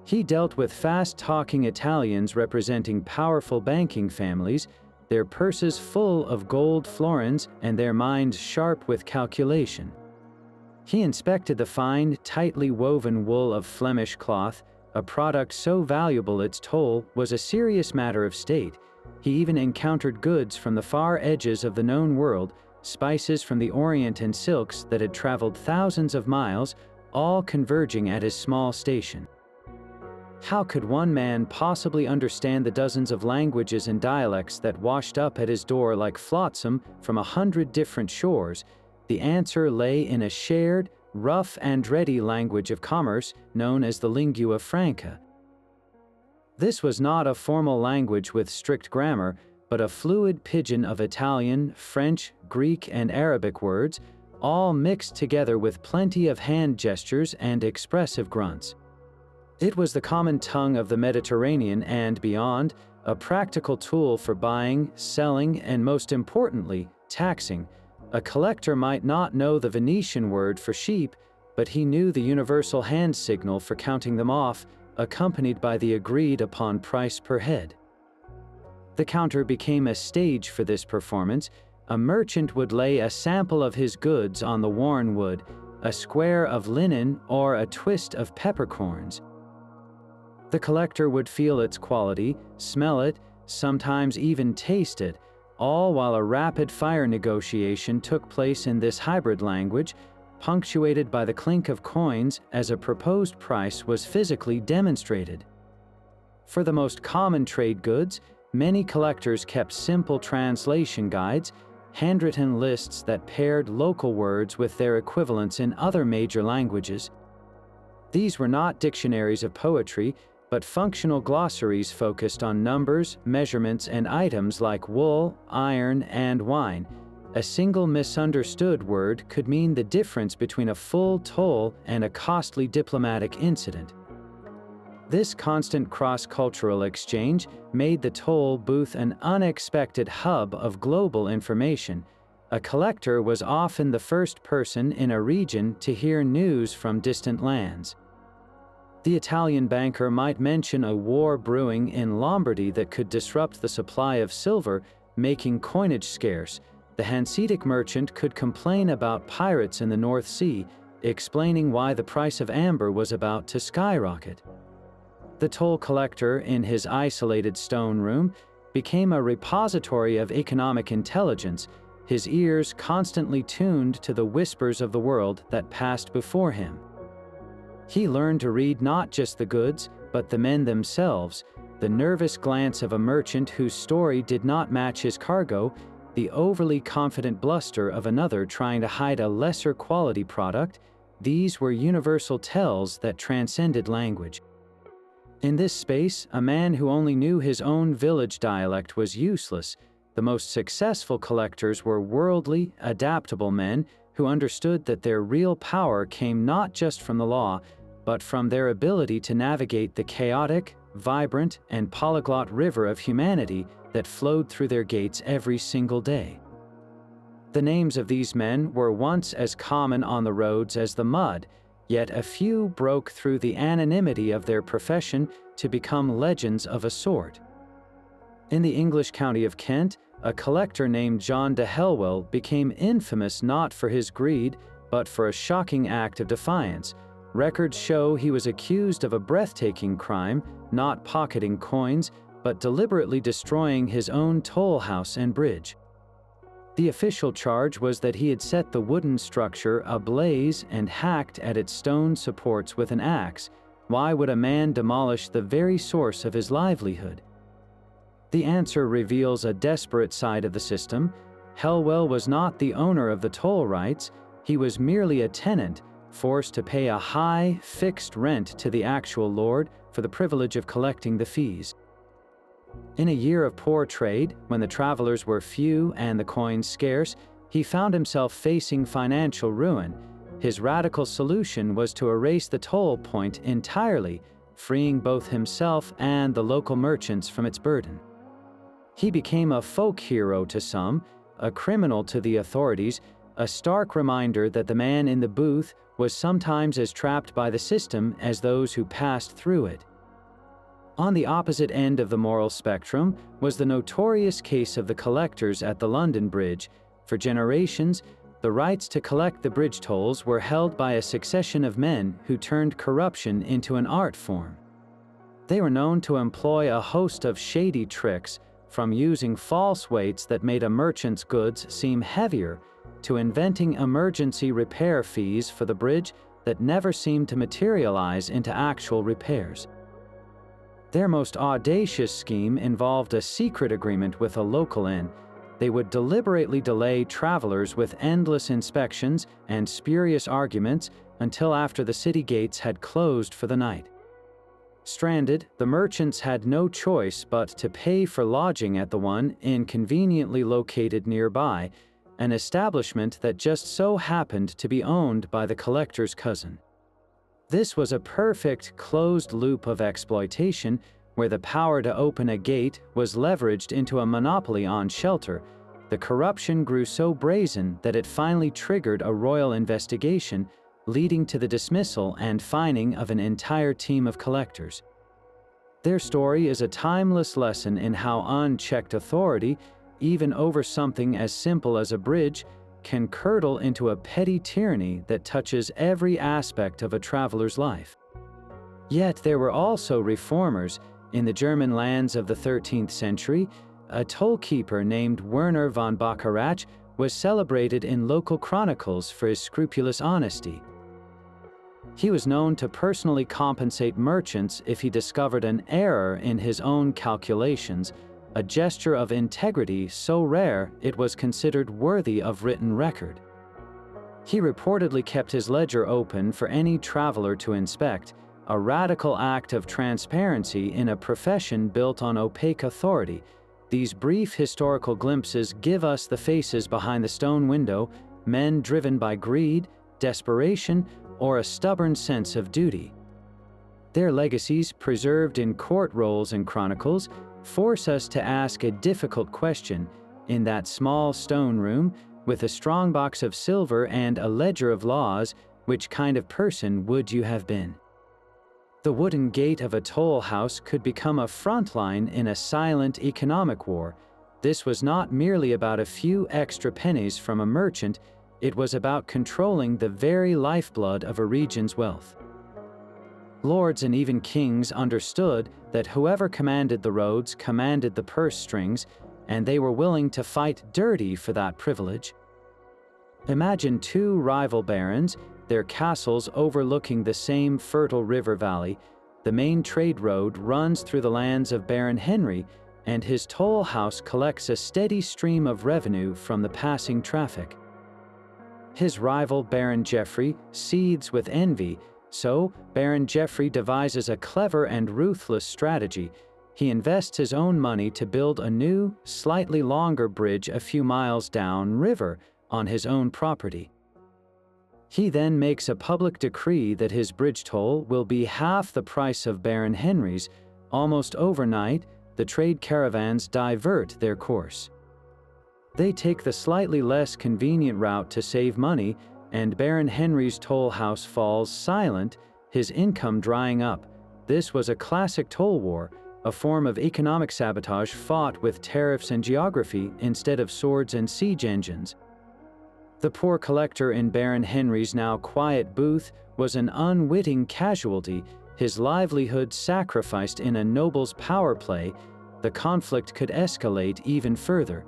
He dealt with fast-talking Italians representing powerful banking families, their purses full of gold florins and their minds sharp with calculation. He inspected the fine, tightly woven wool of Flemish cloth, a product so valuable its toll was a serious matter of state. He even encountered goods from the far edges of the known world, spices from the Orient and silks that had traveled thousands of miles, all converging at his small station. How could one man possibly understand the dozens of languages and dialects that washed up at his door like flotsam from 100 different shores? The answer lay in a shared, rough and ready language of commerce known as the lingua franca. This was not a formal language with strict grammar, but a fluid pigeon of Italian, French, Greek, and Arabic words, all mixed together with plenty of hand gestures and expressive grunts. It was the common tongue of the Mediterranean and beyond, a practical tool for buying, selling, and most importantly, taxing. A collector might not know the Venetian word for sheep, but he knew the universal hand signal for counting them off, accompanied by the agreed-upon price per head. The counter became a stage for this performance. A merchant would lay a sample of his goods on the worn wood, a square of linen or a twist of peppercorns. The collector would feel its quality, smell it, sometimes even taste it, all while a rapid-fire negotiation took place in this hybrid language, punctuated by the clink of coins as a proposed price was physically demonstrated. For the most common trade goods, many collectors kept simple translation guides, handwritten lists that paired local words with their equivalents in other major languages. These were not dictionaries of poetry, but functional glossaries focused on numbers, measurements, and items like wool, iron, and wine. A single misunderstood word could mean the difference between a full toll and a costly diplomatic incident. This constant cross-cultural exchange made the toll booth an unexpected hub of global information. A collector was often the first person in a region to hear news from distant lands. The Italian banker might mention a war brewing in Lombardy that could disrupt the supply of silver, making coinage scarce. The Hanseatic merchant could complain about pirates in the North Sea, explaining why the price of amber was about to skyrocket. The toll collector, in his isolated stone room, became a repository of economic intelligence, his ears constantly tuned to the whispers of the world that passed before him. He learned to read not just the goods, but the men themselves, the nervous glance of a merchant whose story did not match his cargo, the overly confident bluster of another trying to hide a lesser quality product. These were universal tells that transcended language. In this space, a man who only knew his own village dialect was useless. The most successful collectors were worldly, adaptable men who understood that their real power came not just from the law, but from their ability to navigate the chaotic, vibrant, and polyglot river of humanity that flowed through their gates every single day. The names of these men were once as common on the roads as the mud, yet a few broke through the anonymity of their profession to become legends of a sort. In the English county of Kent, a collector named John de Helwell became infamous not for his greed, but for a shocking act of defiance. Records show he was accused of a breathtaking crime, not pocketing coins, but deliberately destroying his own toll house and bridge. The official charge was that he had set the wooden structure ablaze and hacked at its stone supports with an axe. Why would a man demolish the very source of his livelihood? The answer reveals a desperate side of the system. Helwell was not the owner of the toll rights, he was merely a tenant, forced to pay a high, fixed rent to the actual lord for the privilege of collecting the fees. In a year of poor trade, when the travelers were few and the coins scarce, he found himself facing financial ruin. His radical solution was to erase the toll point entirely, freeing both himself and the local merchants from its burden. He became a folk hero to some, a criminal to the authorities, a stark reminder that the man in the booth was sometimes as trapped by the system as those who passed through it. On the opposite end of the moral spectrum was the notorious case of the collectors at the London Bridge. For generations, the rights to collect the bridge tolls were held by a succession of men who turned corruption into an art form. They were known to employ a host of shady tricks, from using false weights that made a merchant's goods seem heavier, to inventing emergency repair fees for the bridge that never seemed to materialize into actual repairs. Their most audacious scheme involved a secret agreement with a local inn. They would deliberately delay travelers with endless inspections and spurious arguments until after the city gates had closed for the night. Stranded, the merchants had no choice but to pay for lodging at the one inn conveniently located nearby, an establishment that just so happened to be owned by the collector's cousin. This was a perfect closed loop of exploitation where the power to open a gate was leveraged into a monopoly on shelter. The corruption grew so brazen that it finally triggered a royal investigation, leading to the dismissal and fining of an entire team of collectors. Their story is a timeless lesson in how unchecked authority, even over something as simple as a bridge, can curdle into a petty tyranny that touches every aspect of a traveler's life. Yet there were also reformers. In the German lands of the 13th century, a tollkeeper named Werner von Bacharach was celebrated in local chronicles for his scrupulous honesty. He was known to personally compensate merchants if he discovered an error in his own calculations, a gesture of integrity so rare it was considered worthy of written record. He reportedly kept his ledger open for any traveler to inspect, a radical act of transparency in a profession built on opaque authority. These brief historical glimpses give us the faces behind the stone window, men driven by greed, desperation, or a stubborn sense of duty. Their legacies, preserved in court rolls and chronicles, force us to ask a difficult question. In that small stone room, with a strong box of silver and a ledger of laws, which kind of person would you have been? The wooden gate of a toll house could become a front line in a silent economic war. This was not merely about a few extra pennies from a merchant, It was about controlling the very lifeblood of a region's wealth. Lords and even kings understood that whoever commanded the roads commanded the purse strings, and they were willing to fight dirty for that privilege. Imagine two rival barons, their castles overlooking the same fertile river valley. The main trade road runs through the lands of Baron Henry, and his toll house collects a steady stream of revenue from the passing traffic. His rival Baron Geoffrey seethes with envy, so Baron Geoffrey devises a clever and ruthless strategy. He invests his own money to build a new, slightly longer bridge a few miles down river on his own property. He then makes a public decree that his bridge toll will be half the price of Baron Henry's. Almost overnight, the trade caravans divert their course. They take the slightly less convenient route to save money, and Baron Henry's toll house falls silent, his income drying up. This was a classic toll war, a form of economic sabotage fought with tariffs and geography instead of swords and siege engines. The poor collector in Baron Henry's now quiet booth was an unwitting casualty, his livelihood sacrificed in a noble's power play. The conflict could escalate even further.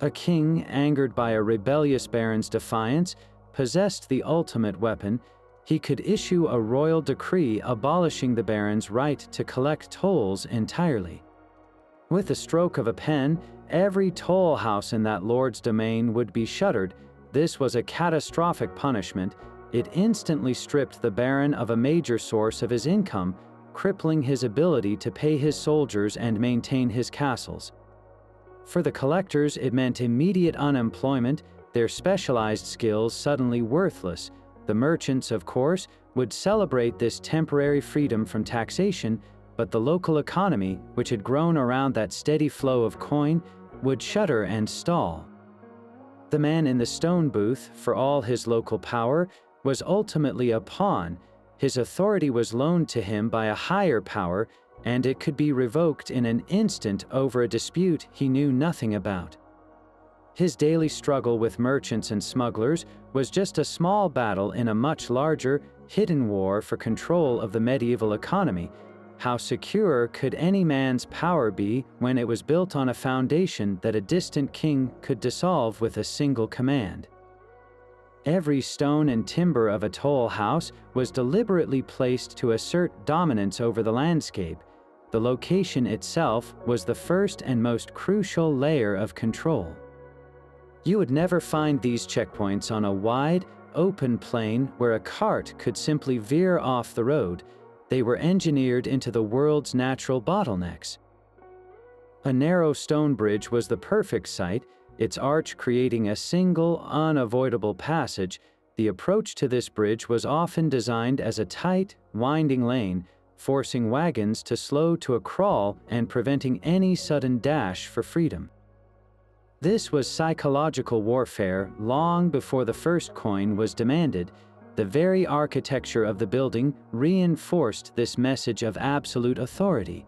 A king, angered by a rebellious baron's defiance, possessed the ultimate weapon. He could issue a royal decree abolishing the baron's right to collect tolls entirely. With the stroke of a pen, every toll house in that lord's domain would be shuttered. This was a catastrophic punishment. It instantly stripped the baron of a major source of his income, crippling his ability to pay his soldiers and maintain his castles. For the collectors, it meant immediate unemployment, their specialized skills suddenly worthless. The merchants, of course, would celebrate this temporary freedom from taxation, but the local economy, which had grown around that steady flow of coin, would shudder and stall. The man in the stone booth, for all his local power, was ultimately a pawn. His authority was loaned to him by a higher power, and it could be revoked in an instant over a dispute he knew nothing about. His daily struggle with merchants and smugglers was just a small battle in a much larger, hidden war for control of the medieval economy. How secure could any man's power be when it was built on a foundation that a distant king could dissolve with a single command? Every stone and timber of a toll house was deliberately placed to assert dominance over the landscape. The location itself was the first and most crucial layer of control. You would never find these checkpoints on a wide, open plain where a cart could simply veer off the road. They were engineered into the world's natural bottlenecks. A narrow stone bridge was the perfect site, its arch creating a single, unavoidable passage. The approach to this bridge was often designed as a tight, winding lane, forcing wagons to slow to a crawl and preventing any sudden dash for freedom. This was psychological warfare long before the first coin was demanded. The very architecture of the building reinforced this message of absolute authority.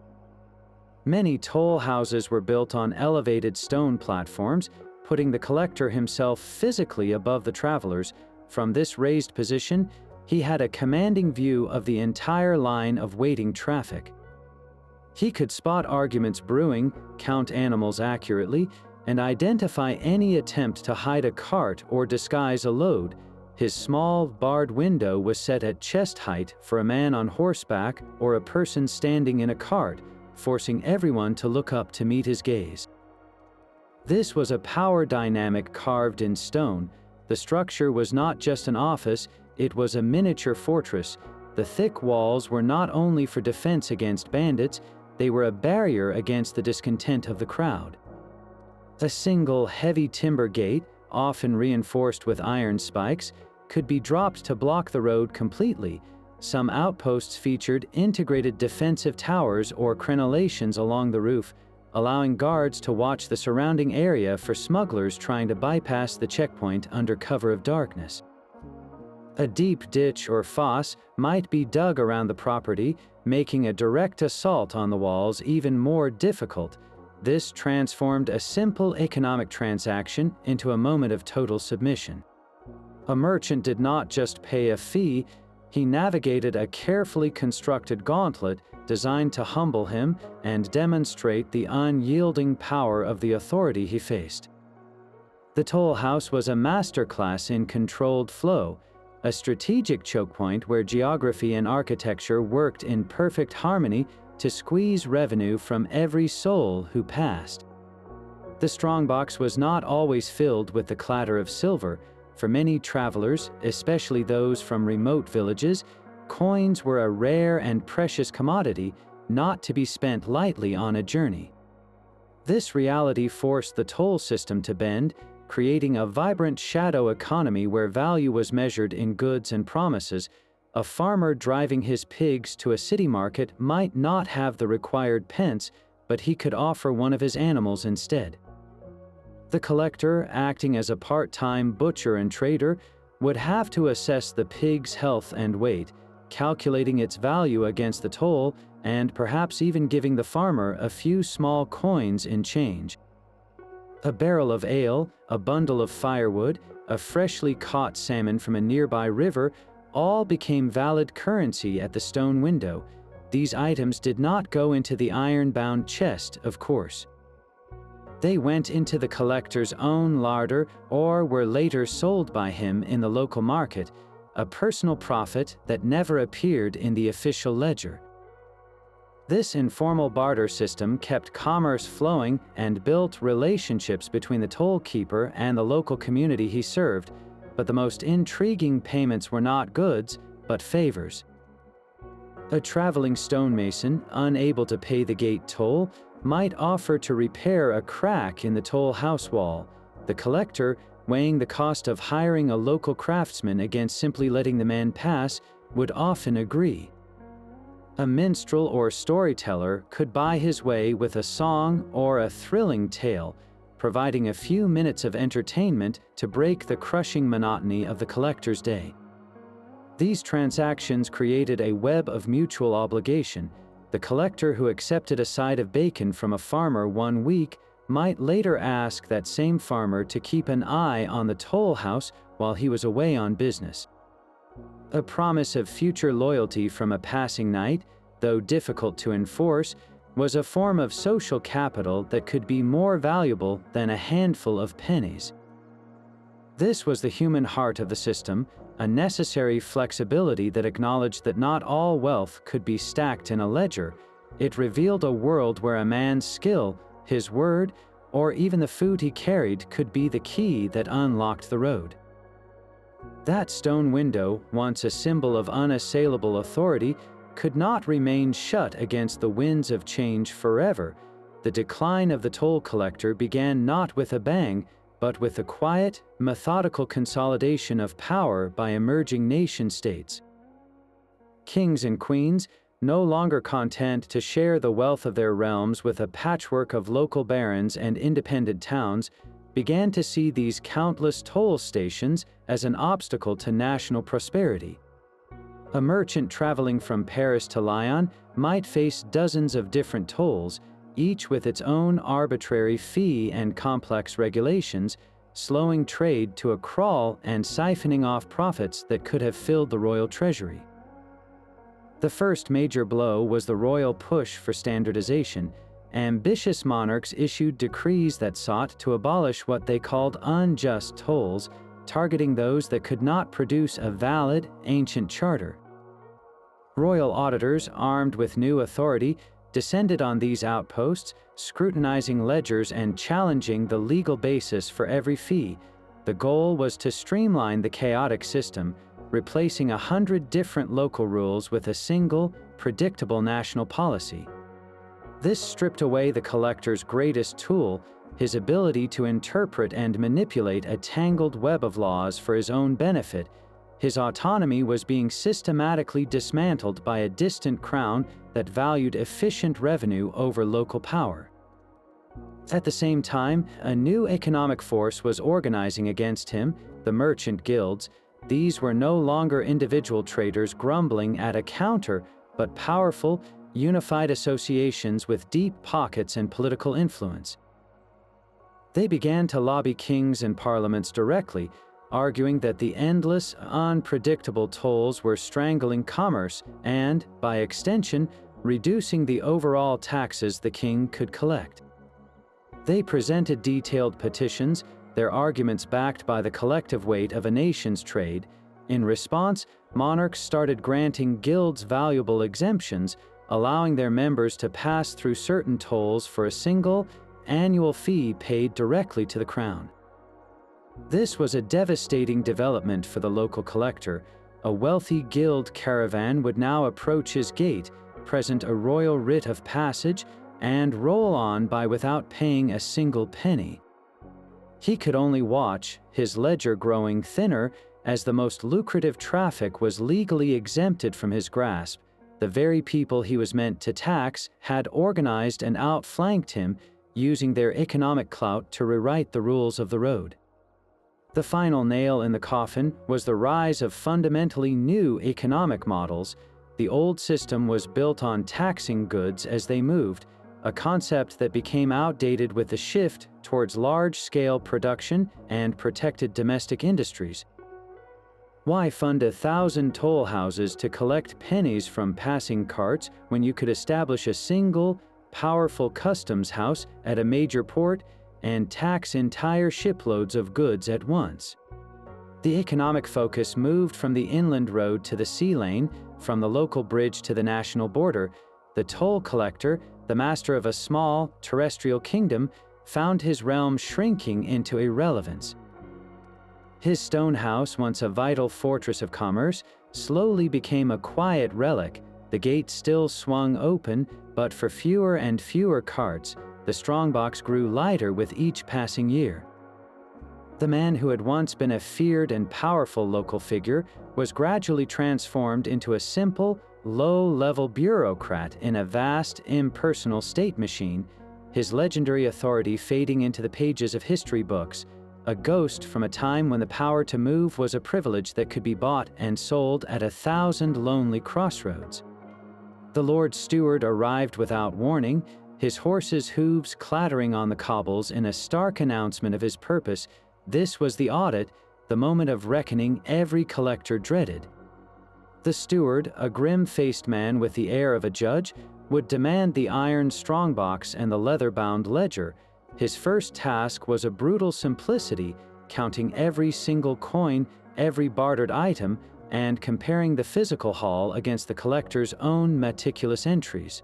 Many toll houses were built on elevated stone platforms, putting the collector himself physically above the travelers. From this raised position, he had a commanding view of the entire line of waiting traffic. He could spot arguments brewing, count animals accurately, and identify any attempt to hide a cart or disguise a load. His small, barred window was set at chest height for a man on horseback or a person standing in a cart, forcing everyone to look up to meet his gaze. This was a power dynamic carved in stone. The structure was not just an office, it was a miniature fortress. The thick walls were not only for defense against bandits, they were a barrier against the discontent of the crowd. A single heavy timber gate, often reinforced with iron spikes, could be dropped to block the road completely. Some outposts featured integrated defensive towers or crenellations along the roof, allowing guards to watch the surrounding area for smugglers trying to bypass the checkpoint under cover of darkness. A deep ditch or fosse might be dug around the property, making a direct assault on the walls even more difficult. This transformed a simple economic transaction into a moment of total submission. A merchant did not just pay a fee, he navigated a carefully constructed gauntlet designed to humble him and demonstrate the unyielding power of the authority he faced. The toll house was a masterclass in controlled flow, a strategic choke point where geography and architecture worked in perfect harmony to squeeze revenue from every soul who passed. The strongbox was not always filled with the clatter of silver. For many travelers, especially those from remote villages, coins were a rare and precious commodity, not to be spent lightly on a journey. This reality forced the toll system to bend, creating a vibrant shadow economy where value was measured in goods and promises. A farmer driving his pigs to a city market might not have the required pence, but he could offer one of his animals instead. The collector, acting as a part-time butcher and trader, would have to assess the pig's health and weight, calculating its value against the toll, and perhaps even giving the farmer a few small coins in change. A barrel of ale, a bundle of firewood, a freshly caught salmon from a nearby river all became valid currency at the stone window. These items did not go into the iron-bound chest, of course. They went into the collector's own larder or were later sold by him in the local market, a personal profit that never appeared in the official ledger. This informal barter system kept commerce flowing and built relationships between the toll keeper and the local community he served, but the most intriguing payments were not goods, but favors. A traveling stonemason, unable to pay the gate toll, might offer to repair a crack in the toll house wall. The collector, weighing the cost of hiring a local craftsman against simply letting the man pass, would often agree. A minstrel or storyteller could buy his way with a song or a thrilling tale, providing a few minutes of entertainment to break the crushing monotony of the collector's day. These transactions created a web of mutual obligation. The collector who accepted a side of bacon from a farmer one week might later ask that same farmer to keep an eye on the toll house while he was away on business. A promise of future loyalty from a passing knight, though difficult to enforce, was a form of social capital that could be more valuable than a handful of pennies. This was the human heart of the system, a necessary flexibility that acknowledged that not all wealth could be stacked in a ledger. It revealed a world where a man's skill, his word, or even the food he carried could be the key that unlocked the road. That stone window, once a symbol of unassailable authority, could not remain shut against the winds of change forever. The decline of the toll collector began not with a bang, but with a quiet, methodical consolidation of power by emerging nation-states. Kings and queens, no longer content to share the wealth of their realms with a patchwork of local barons and independent towns, began to see these countless toll stations as an obstacle to national prosperity. A merchant traveling from Paris to Lyon might face dozens of different tolls, each with its own arbitrary fee and complex regulations, slowing trade to a crawl and siphoning off profits that could have filled the royal treasury. The first major blow was the royal push for standardization. Ambitious monarchs issued decrees that sought to abolish what they called unjust tolls, targeting those that could not produce a valid, ancient charter. Royal auditors, armed with new authority, descended on these outposts, scrutinizing ledgers and challenging the legal basis for every fee. The goal was to streamline the chaotic system, replacing 100 different local rules with a single, predictable national policy. This stripped away the collector's greatest tool, his ability to interpret and manipulate a tangled web of laws for his own benefit. His autonomy was being systematically dismantled by a distant crown that valued efficient revenue over local power. At the same time, a new economic force was organizing against him, the merchant guilds. These were no longer individual traders grumbling at a counter, but powerful, unified associations with deep pockets and political influence. They began to lobby kings and parliaments directly, arguing that the endless, unpredictable tolls were strangling commerce and, by extension, reducing the overall taxes the king could collect. They presented detailed petitions, their arguments backed by the collective weight of a nation's trade. In response, monarchs started granting guilds valuable exemptions, allowing their members to pass through certain tolls for a single, annual fee paid directly to the crown. This was a devastating development for the local collector. A wealthy guild caravan would now approach his gate, present a royal writ of passage, and roll on by without paying a single penny. He could only watch, his ledger growing thinner as the most lucrative traffic was legally exempted from his grasp. The very people he was meant to tax had organized and outflanked him, using their economic clout to rewrite the rules of the road. The final nail in the coffin was the rise of fundamentally new economic models. The old system was built on taxing goods as they moved, a concept that became outdated with the shift towards large-scale production and protected domestic industries. Why fund 1,000 toll houses to collect pennies from passing carts when you could establish a single, powerful customs house at a major port and tax entire shiploads of goods at once? The economic focus moved from the inland road to the sea lane, from the local bridge to the national border. The toll collector, the master of a small, terrestrial kingdom, found his realm shrinking into irrelevance. His stone house, once a vital fortress of commerce, slowly became a quiet relic. The gate still swung open, but for fewer and fewer carts, the strongbox grew lighter with each passing year. The man who had once been a feared and powerful local figure was gradually transformed into a simple, low-level bureaucrat in a vast, impersonal state machine, his legendary authority fading into the pages of history books, a ghost from a time when the power to move was a privilege that could be bought and sold at 1,000 lonely crossroads. The Lord Steward arrived without warning, his horse's hooves clattering on the cobbles in a stark announcement of his purpose. This was the audit, the moment of reckoning every collector dreaded. The steward, a grim-faced man with the air of a judge, would demand the iron strongbox and the leather-bound ledger. His first task was a brutal simplicity, counting every single coin, every bartered item, and comparing the physical haul against the collector's own meticulous entries.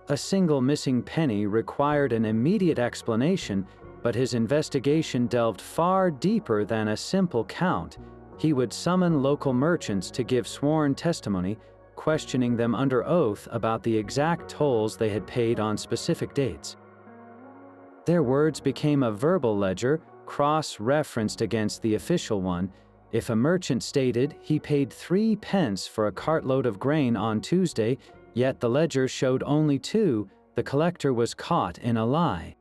A single missing penny required an immediate explanation, but his investigation delved far deeper than a simple count. He would summon local merchants to give sworn testimony, questioning them under oath about the exact tolls they had paid on specific dates. Their words became a verbal ledger, cross-referenced against the official one. If a merchant stated he paid 3 pence for a cartload of grain on Tuesday, yet the ledger showed only 2, the collector was caught in a lie.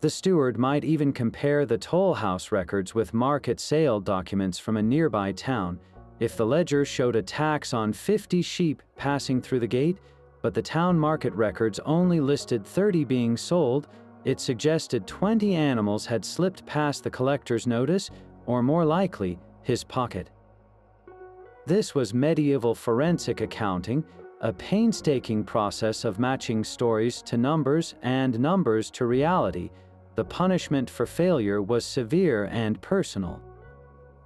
The steward might even compare the toll house records with market sale documents from a nearby town. If the ledger showed a tax on 50 sheep passing through the gate, but the town market records only listed 30 being sold, it suggested 20 animals had slipped past the collector's notice, or more likely, his pocket. This was medieval forensic accounting, a painstaking process of matching stories to numbers and numbers to reality. The punishment for failure was severe and personal.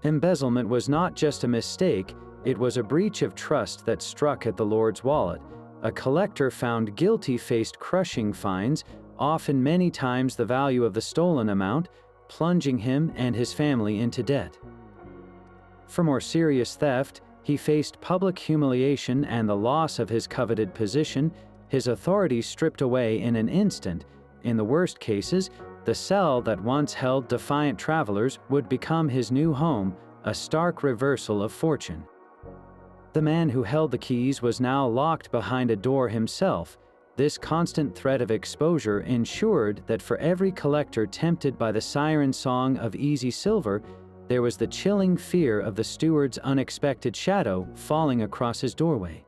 Embezzlement was not just a mistake, it was a breach of trust that struck at the Lord's wallet. A collector found guilty faced crushing fines, often many times the value of the stolen amount, plunging him and his family into debt. For more serious theft, he faced public humiliation and the loss of his coveted position, his authority stripped away in an instant. In the worst cases, the cell that once held defiant travelers would become his new home, a stark reversal of fortune. The man who held the keys was now locked behind a door himself. This constant threat of exposure ensured that for every collector tempted by the siren song of easy silver, there was the chilling fear of the steward's unexpected shadow falling across his doorway.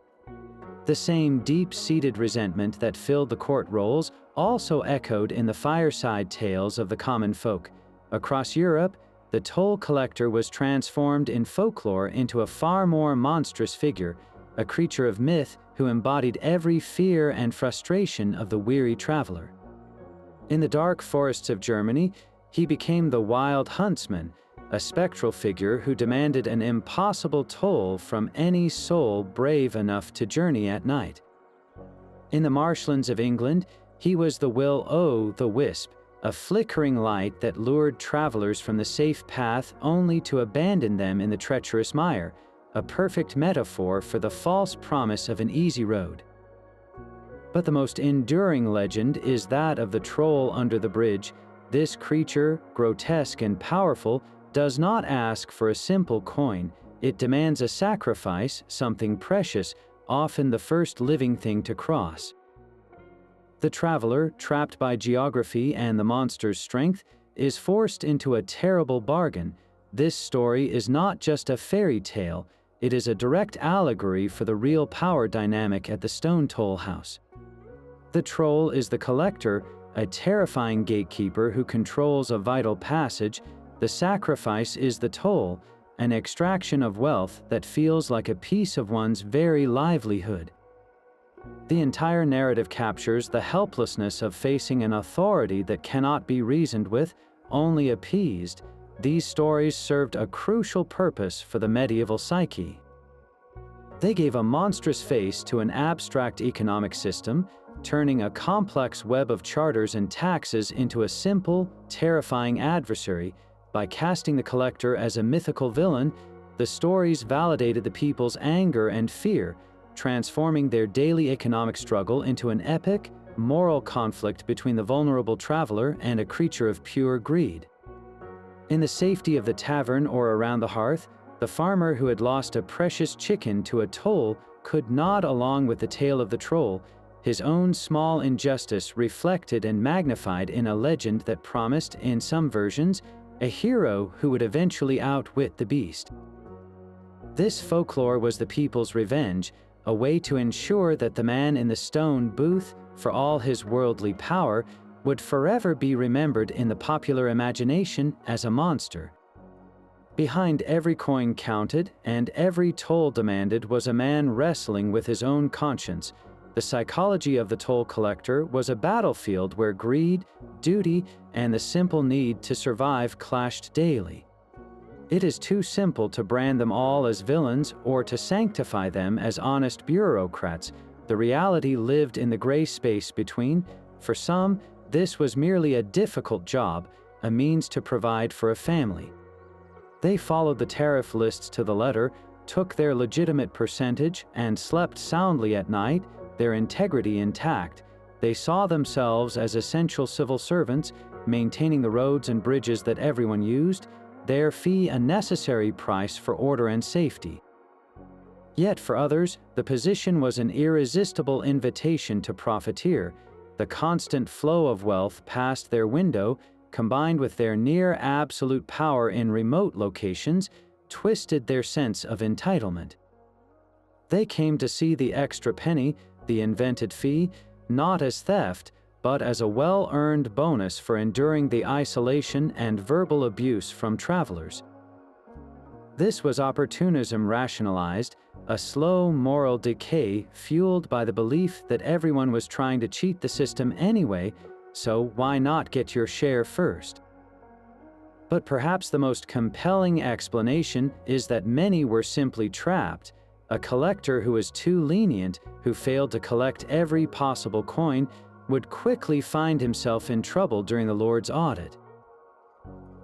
The same deep-seated resentment that filled the court rolls also echoed in the fireside tales of the common folk. Across Europe, the toll collector was transformed in folklore into a far more monstrous figure, a creature of myth who embodied every fear and frustration of the weary traveler. In the dark forests of Germany, he became the wild huntsman, a spectral figure who demanded an impossible toll from any soul brave enough to journey at night. In the marshlands of England, he was the will-o'-the-wisp, a flickering light that lured travelers from the safe path only to abandon them in the treacherous mire, a perfect metaphor for the false promise of an easy road. But the most enduring legend is that of the troll under the bridge. This creature, grotesque and powerful, does not ask for a simple coin. It demands a sacrifice, something precious, often the first living thing to cross. The traveler, trapped by geography and the monster's strength, is forced into a terrible bargain. This story is not just a fairy tale, it is a direct allegory for the real power dynamic at the Stone Toll House. The troll is the collector, a terrifying gatekeeper who controls a vital passage. The sacrifice is the toll, an extraction of wealth that feels like a piece of one's very livelihood. The entire narrative captures the helplessness of facing an authority that cannot be reasoned with, only appeased. These stories served a crucial purpose for the medieval psyche. They gave a monstrous face to an abstract economic system, turning a complex web of charters and taxes into a simple, terrifying adversary. By casting the collector as a mythical villain, the stories validated the people's anger and fear, transforming their daily economic struggle into an epic, moral conflict between the vulnerable traveler and a creature of pure greed. In the safety of the tavern or around the hearth, the farmer who had lost a precious chicken to a toll could nod along with the tale of the troll, his own small injustice reflected and magnified in a legend that promised, in some versions, a hero who would eventually outwit the beast. This folklore was the people's revenge, a way to ensure that the man in the stone booth, for all his worldly power, would forever be remembered in the popular imagination as a monster. Behind every coin counted and every toll demanded was a man wrestling with his own conscience. The psychology of the toll collector was a battlefield where greed, duty, and the simple need to survive clashed daily. It is too simple to brand them all as villains or to sanctify them as honest bureaucrats. The reality lived in the gray space between. For some, this was merely a difficult job, a means to provide for a family. They followed the tariff lists to the letter, took their legitimate percentage, and slept soundly at night, their integrity intact. They saw themselves as essential civil servants, maintaining the roads and bridges that everyone used, their fee a necessary price for order and safety. Yet for others, the position was an irresistible invitation to profiteer. The constant flow of wealth past their window, combined with their near absolute power in remote locations, twisted their sense of entitlement. They came to see the extra penny, the invented fee, not as theft, but as a well-earned bonus for enduring the isolation and verbal abuse from travelers. This was opportunism rationalized, a slow moral decay fueled by the belief that everyone was trying to cheat the system anyway, so why not get your share first? But perhaps the most compelling explanation is that many were simply trapped. A collector who was too lenient, who failed to collect every possible coin, would quickly find himself in trouble during the Lord's audit.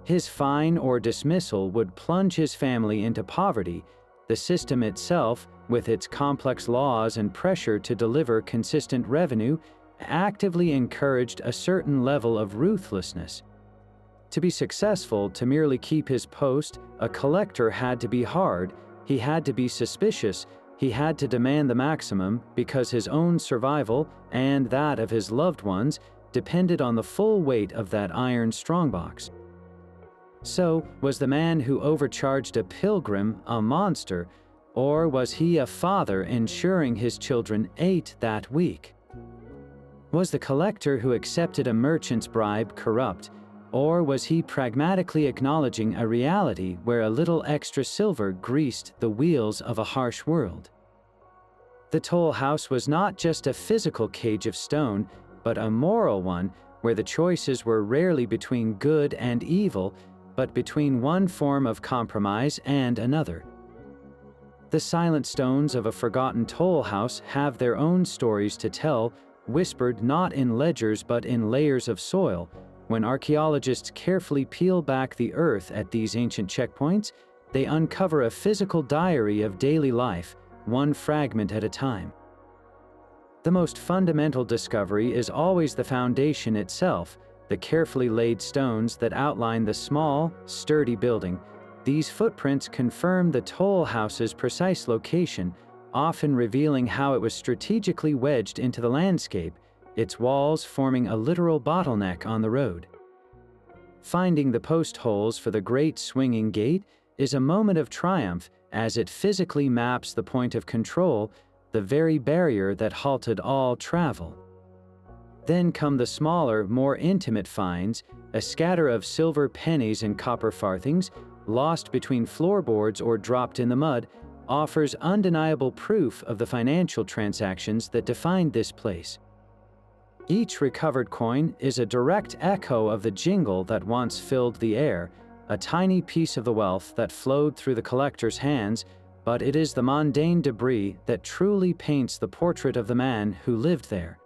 His fine or dismissal would plunge his family into poverty. The system itself, with its complex laws and pressure to deliver consistent revenue, actively encouraged a certain level of ruthlessness. To be successful, to merely keep his post, a collector had to be hard, he had to be suspicious, he had to demand the maximum because his own survival and that of his loved ones depended on the full weight of that iron strongbox. So, was the man who overcharged a pilgrim a monster? Or was he a father ensuring his children ate that week? Was the collector who accepted a merchant's bribe corrupt, or was he pragmatically acknowledging a reality where a little extra silver greased the wheels of a harsh world? The toll house was not just a physical cage of stone, but a moral one where the choices were rarely between good and evil, but between one form of compromise and another. The silent stones of a forgotten toll house have their own stories to tell, whispered not in ledgers but in layers of soil. When archaeologists carefully peel back the earth at these ancient checkpoints, they uncover a physical diary of daily life, one fragment at a time. The most fundamental discovery is always the foundation itself, the carefully laid stones that outline the small, sturdy building. These footprints confirm the toll house's precise location, often revealing how it was strategically wedged into the landscape, its walls forming a literal bottleneck on the road. Finding the post holes for the great swinging gate is a moment of triumph as it physically maps the point of control, the very barrier that halted all travel. Then come the smaller, more intimate finds, a scatter of silver pennies and copper farthings, lost between floorboards or dropped in the mud, offers undeniable proof of the financial transactions that defined this place. Each recovered coin is a direct echo of the jingle that once filled the air, a tiny piece of the wealth that flowed through the collector's hands, but it is the mundane debris that truly paints the portrait of the man who lived there.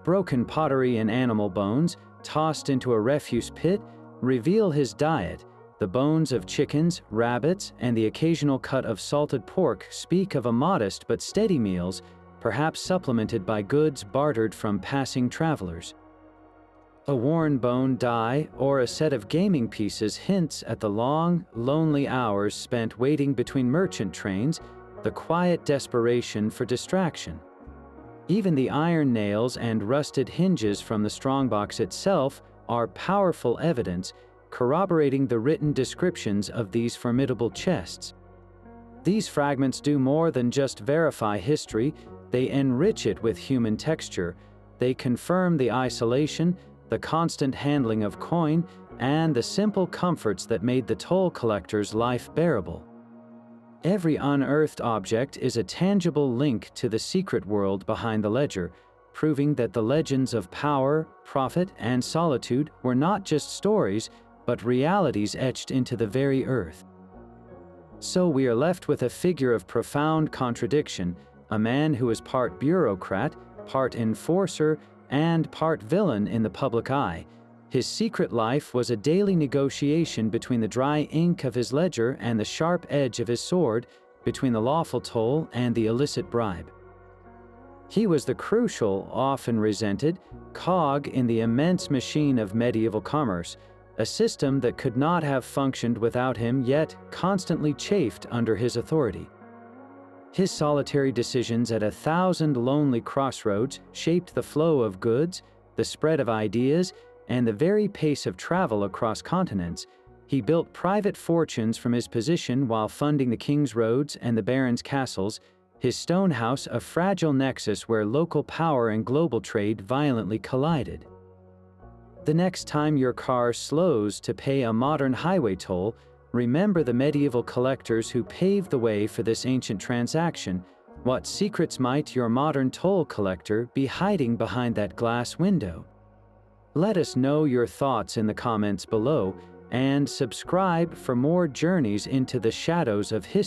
Broken pottery and animal bones, tossed into a refuse pit, reveal his diet. The bones of chickens, rabbits, and the occasional cut of salted pork speak of a modest but steady meals, perhaps supplemented by goods bartered from passing travelers. A worn bone die or a set of gaming pieces hints at the long, lonely hours spent waiting between merchant trains, the quiet desperation for distraction. Even the iron nails and rusted hinges from the strongbox itself are powerful evidence, corroborating the written descriptions of these formidable chests. These fragments do more than just verify history, they enrich it with human texture. They confirm the isolation, the constant handling of coin, and the simple comforts that made the toll collector's life bearable. Every unearthed object is a tangible link to the secret world behind the ledger, proving that the legends of power, profit, and solitude were not just stories, but realities etched into the very earth. So we are left with a figure of profound contradiction, a man who is part bureaucrat, part enforcer, and part villain in the public eye. His secret life was a daily negotiation between the dry ink of his ledger and the sharp edge of his sword, between the lawful toll and the illicit bribe. He was the crucial, often resented, cog in the immense machine of medieval commerce, a system that could not have functioned without him, yet constantly chafed under his authority. His solitary decisions at 1,000 lonely crossroads shaped the flow of goods, the spread of ideas, and the very pace of travel across continents. He built private fortunes from his position while funding the king's roads and the barons' castles, his stone house a fragile nexus where local power and global trade violently collided. The next time your car slows to pay a modern highway toll, remember the medieval collectors who paved the way for this ancient transaction. What secrets might your modern toll collector be hiding behind that glass window? Let us know your thoughts in the comments below, and subscribe for more journeys into the shadows of history.